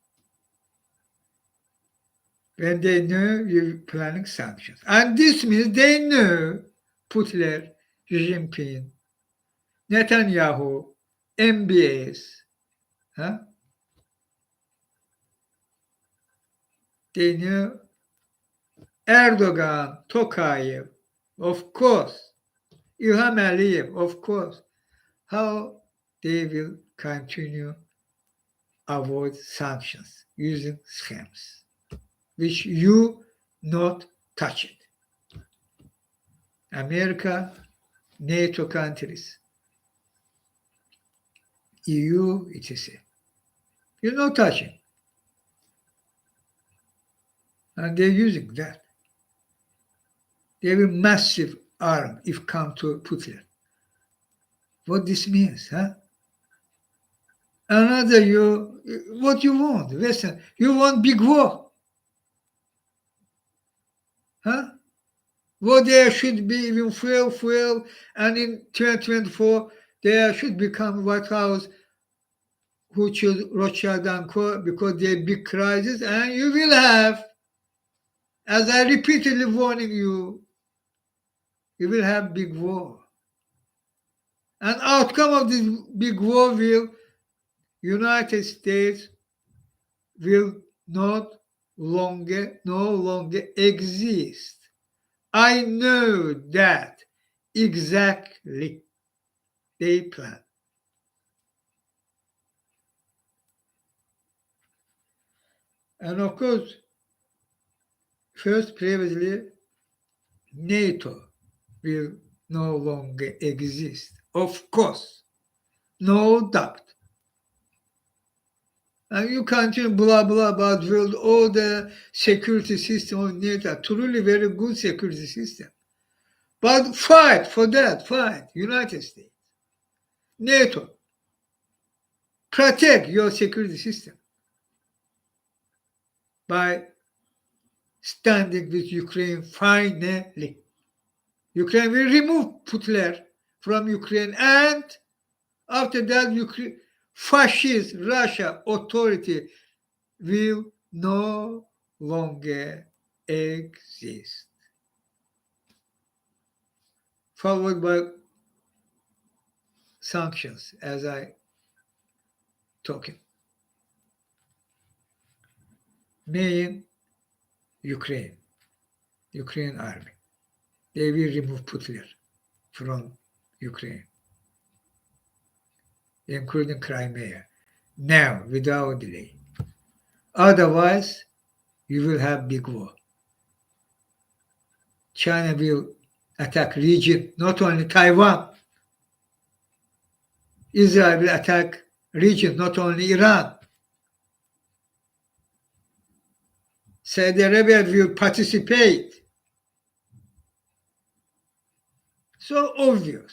when they know you're planning sanctions. And this means they know Putin, Xi Jinping, Netanyahu, MBS, they know Erdogan, Tokayev, of course, İlham Aliyev, of course, how they will continue avoid sanctions using schemes, which you not touch it. America, NATO countries, EU, etc. You not touch it. And they're using that. They will massive arm if come to Putin. What this means, Another what you want, listen, you want big war, Well, there should be even fuel, and in 2024, there should become White House who choose Rothschild and Co. because they're big crisis, and you will have, as I repeatedly warning you, you will have big war. And outcome of this big war will, United States will no longer exist. I know that exactly they plan. And of course, first previously, NATO will no longer exist. Of course, no doubt. And you continue blah blah about world, all the security system of NATO, truly very good security system. But fight for that, United States, NATO, protect your security system by standing with Ukraine finally. Ukraine will remove Putler from Ukraine, and after that, fascist Russia authority will no longer exist. Followed by sanctions, as I talking. Main Ukraine army. They will remove Putler from Ukraine, including Crimea, now without delay. Otherwise, you will have big war. China will attack region, not only Taiwan. Israel will attack region, not only Iran. Saudi Arabia will participate. So obvious.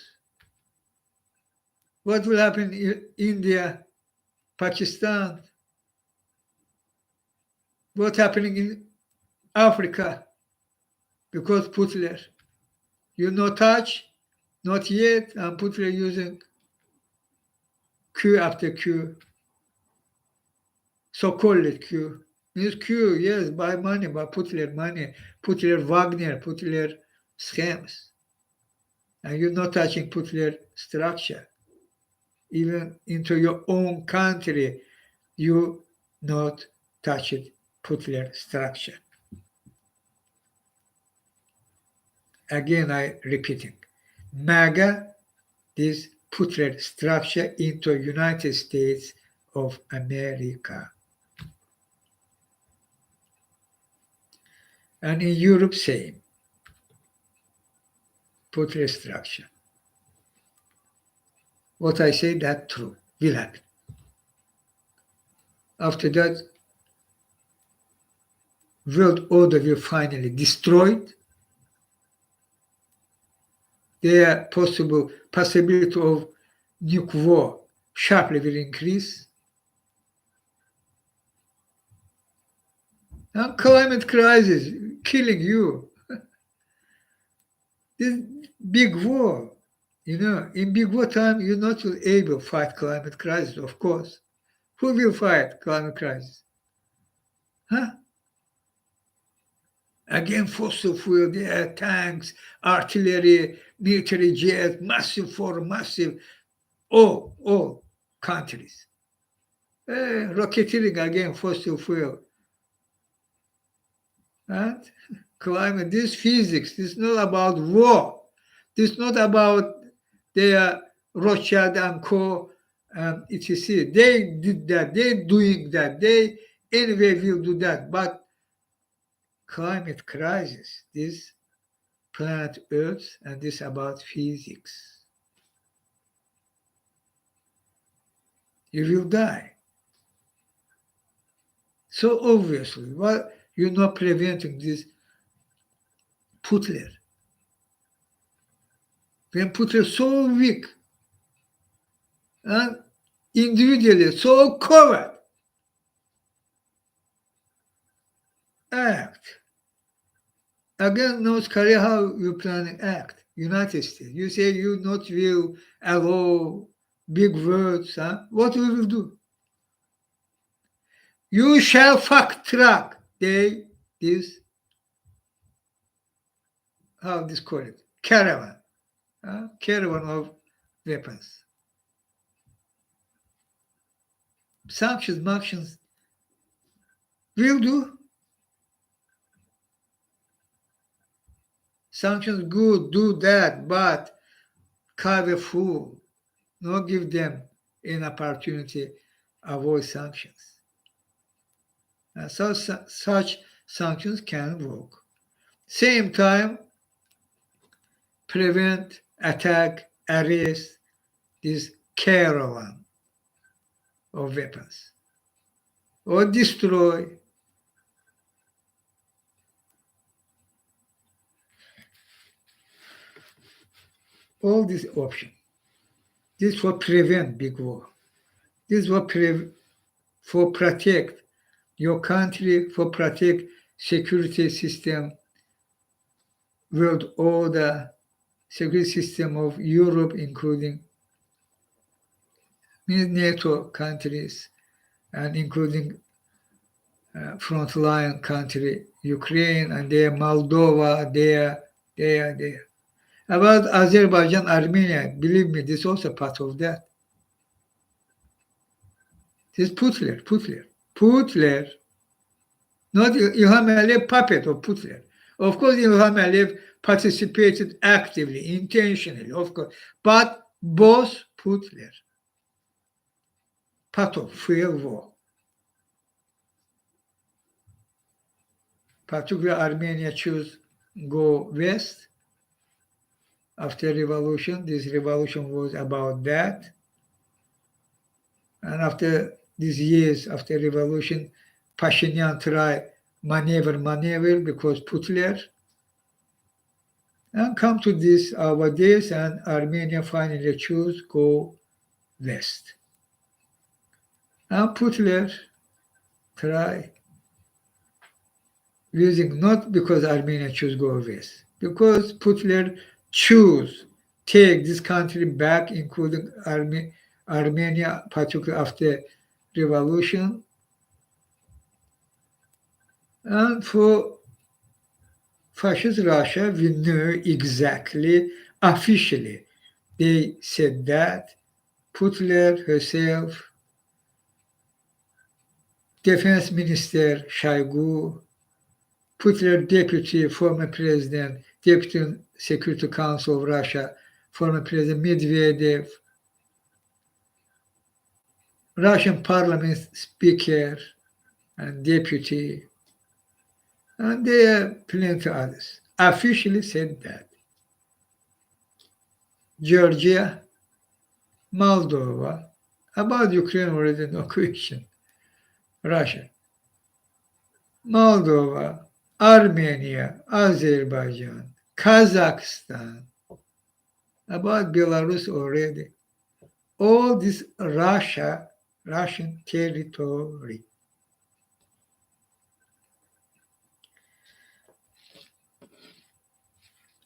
What will happen in India, Pakistan? What's happening in Africa? Because Putler, you no touch, not yet, and Putler using Q after Q, so-called Q. Means Q, yes, buy money, by Putler money, Putler Wagner, Putler schemes. And you're not touching Putler structure. Even into your own country, you not touch it, Putler structure. Again, I repeating, MAGA, this Putler structure into United States of America. And in Europe, same. Putler structure. What I say, that true, will happen. After that, world order will finally destroyed. Their possibility of nuclear war sharply will increase. And climate crisis killing you. This big war, in big war time, you're not able to fight climate crisis, of course. Who will fight climate crisis? Huh? Again, fossil fuel, there are tanks, artillery, military jets, massive for massive, all countries. Rocketeering, again, fossil fuel. And climate, this physics, this is not about war. This is not about their Rothschild and Co. etc. They did that, they're doing that, they anyway will do that. But climate crisis, this planet Earth, and this about physics. You will die. So obviously, well, you're not preventing this Putler. When Putler is so weak and individually so covered, act. Again, North Korea, how you plan to act? United States. You say you not will allow big words, huh? What we will do? You shall fact track this, how this call it? Caravan. Caravan of weapons. Sanctions will do. Sanctions good, do that, but carve a fool. Not give them an opportunity avoid sanctions. So such sanctions can work. Same time, prevent, attack, arrest this caravan of weapons or destroy. All these options. This for prevent big war. This for protect your country, for protect security system, world order, security system of Europe, including NATO countries and including frontline country, Ukraine, and there Moldova, there. About Azerbaijan, Armenia, believe me, this is also part of that. This Putler, not Ilham Aliyev, puppet of Putler. Of course, Ilham Aliyev participated actively, intentionally, of course, but both Putler, part of fuel war. particularly Armenia choose go west after revolution. This revolution was about that. And after these years after revolution, Pashinyan tried maneuver because Putler and come to this our days and Armenia finally choose go west. And Putler try using not because Armenia choose go west, because Putler choose take this country back, including Armenia, particularly after revolution. And for fascist Russia, we knew exactly, officially, they said that Putler herself, Defense Minister Shoigu, Putler deputy, former president, deputy Security Council of Russia, former president Medvedev, Russian parliament speaker and deputy, and there are plenty others, officially said that. Georgia, Moldova, about Ukraine already no question. Russia, Moldova, Armenia, Azerbaijan, Kazakhstan, about Belarus already. All this Russian territory.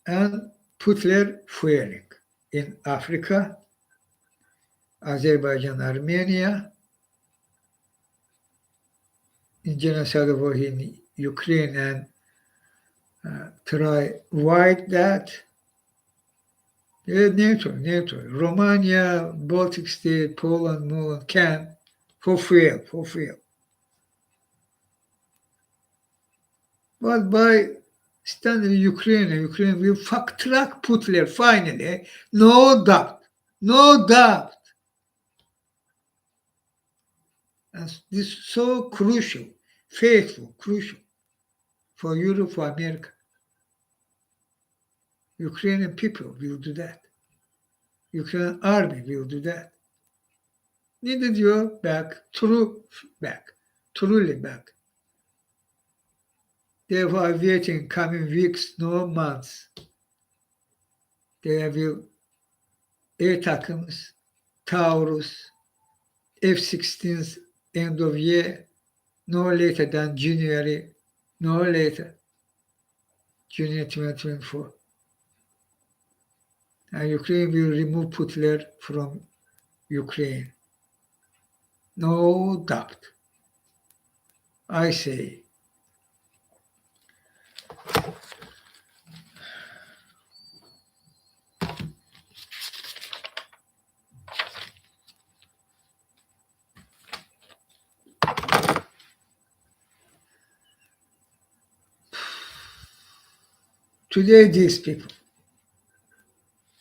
And Putler fueling in Africa, Azerbaijan, Armenia, in genocide war in Ukraine, and try white that. NATO, Romania, Baltic state, Poland can fulfill. But by standing Ukraine will fact track Putler finally, no doubt. And this is so crucial, faithful, crucial for Europe, for America. Ukrainian people will do that. Ukrainian army will do that. Needed your back, truly back. Therefore, waiting coming weeks, no months. There will air takımız, Taurus, F-16s end of year, no later than January, no later, January 2024. And Ukraine will remove Putler from Ukraine. No doubt. I say. Today, these people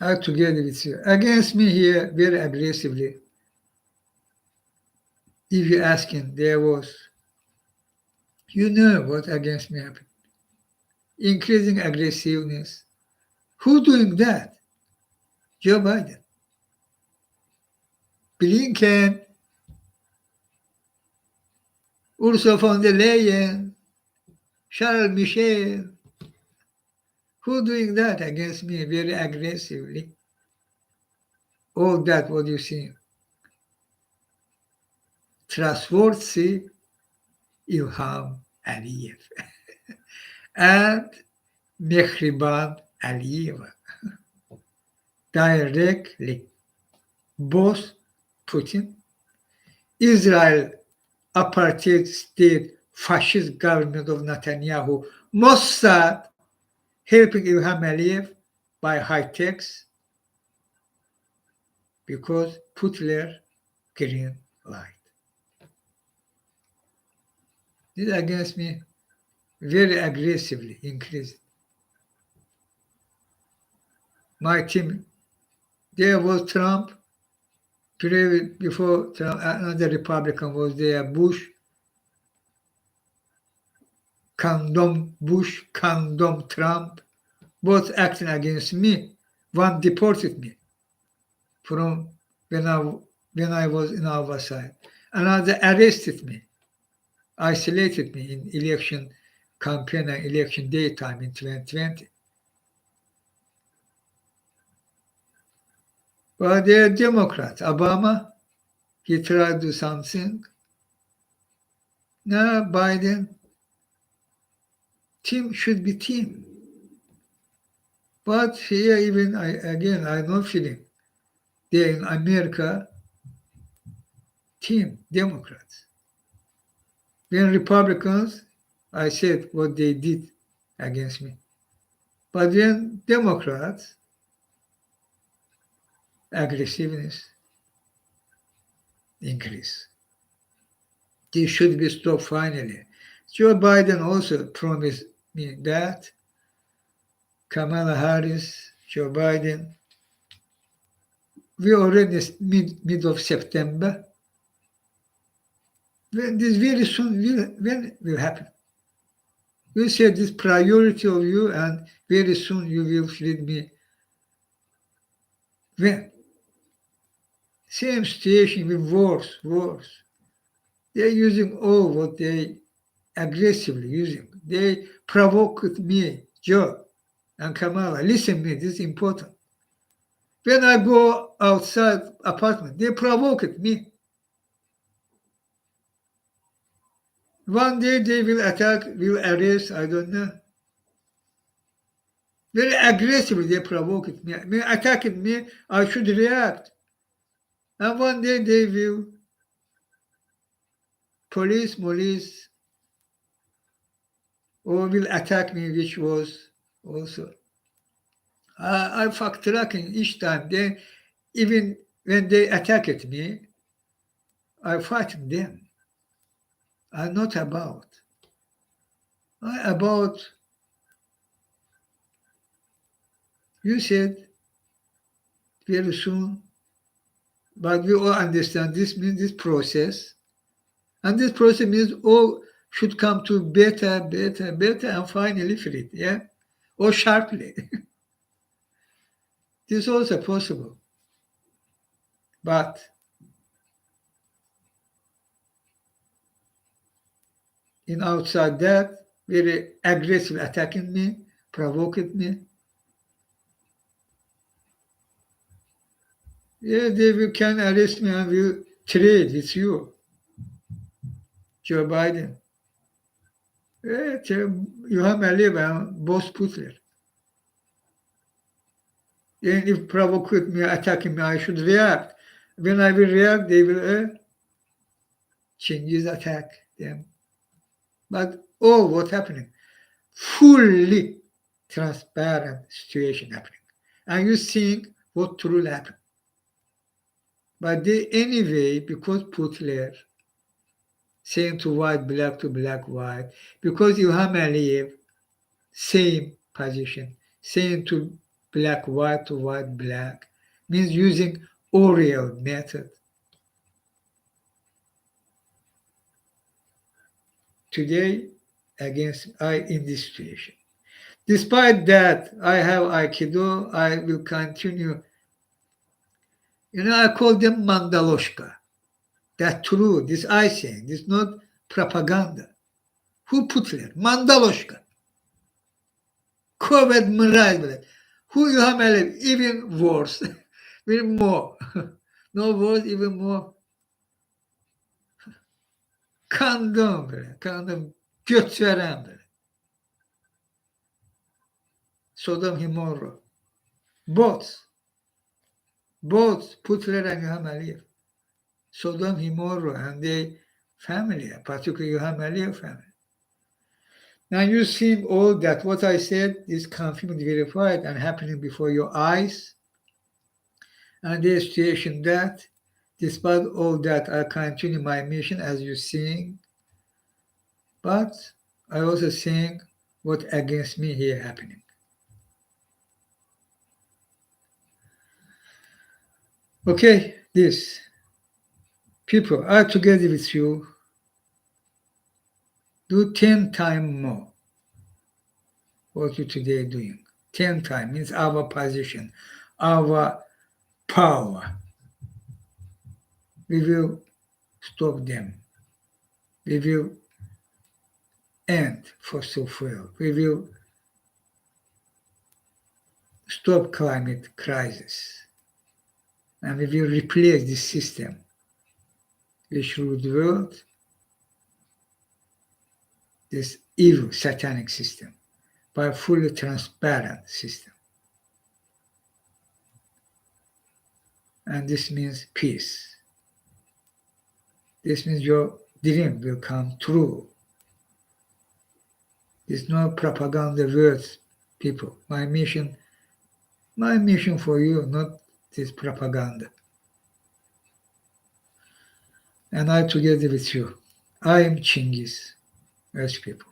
are together with you. Against me here very aggressively. If you're asking, there was, you know what against me happened. Increasing aggressiveness. Who doing that? Joe Biden. Blinken, Ursula von der Leyen, Charles Michel. Who doing that against me very aggressively? All that what you see. Trustworthy İlham Aliyev and Mehriban Aliyeva. Directly, both Putin, Israel apartheid state, fascist government of Netanyahu, Mossad helping Ilham Aliyev by high techs because Putler green light. This against me very aggressively increased. My team, there was Trump, before Trump, another Republican was there, Bush, condom Bush, condom Trump, both acting against me. One deported me from when I was in our side. Another arrested me, isolated me in election campaign and election daytime in 2020. But they're Democrats. Obama, he tried to do something. Now Biden, team should be team. But here even, I'm not feeling. They're in America, team, Democrats. When Republicans, I said what they did against me. But when Democrats, aggressiveness increase. This should be stopped finally. Joe Biden also promised me that. Kamala Harris, Joe Biden. We already mid of September. When this very soon will happen. You said this priority of you, and very soon you will feed me. When? Same situation with wars. They're using all what they aggressively using. They provoked me, Joe and Kamala. Listen me, this is important. When I go outside apartment, they provoked me. One day they will attack, will arrest, I don't know. Very aggressively they provoked me. When attacked me, I should react. And one day they will police, or will attack me, which was also. I fact tracking each time. Then even when they attacked me, I fight them. I'm not about. You said very soon, but we all understand this means this process. And this process means all should come to better, and finally free, yeah? Or sharply. This is also possible. But in outside that, very aggressive attacking me, provoked me. Yeah, can arrest me and will trade with you, Joe Biden. Yeah, you have a live and boss Putler. And if provoked me, attacking me, I should react. When I will react, they will Chinghiz attack them. But what's happening? Fully transparent situation happening. And you think what truly happened. But they anyway, because Putler saying to black to black, white, because Ilham Aliyev, same position, saying to black, white to white, black, means using oral method. Today, against I in this situation. Despite that, I have Aikido, I will continue. I call them Mandaloshka. That's true. This I saying. This not propaganda. Who put there? Mandaloshka. Kovet Mraz. Who you have even worse. Even more. No worse, even more. Kandom böyle. Kandom göt veren böyle. Sodom Himorra. Both Putler and Ilham Aliyev. Sodom Himorra and their family, particularly Ilham Aliyev family. Now you see all that what I said is confirmed, verified, and happening before your eyes. And the situation that, despite all that, I continue my mission as you're seeing. But I also seeing what against me here happening. Okay, this people are together with you. Do 10 times more what you today doing. 10 times means our position, our power. We will stop them. We will end fossil fuel. We will stop climate crisis. And we will replace this system which rule the world, this evil satanic system, by a fully transparent system. And this means peace. This means your dream will come true. There's no propaganda words, people. My mission for you, not this propaganda. And I together with you. I am Chinghiz, Earth people.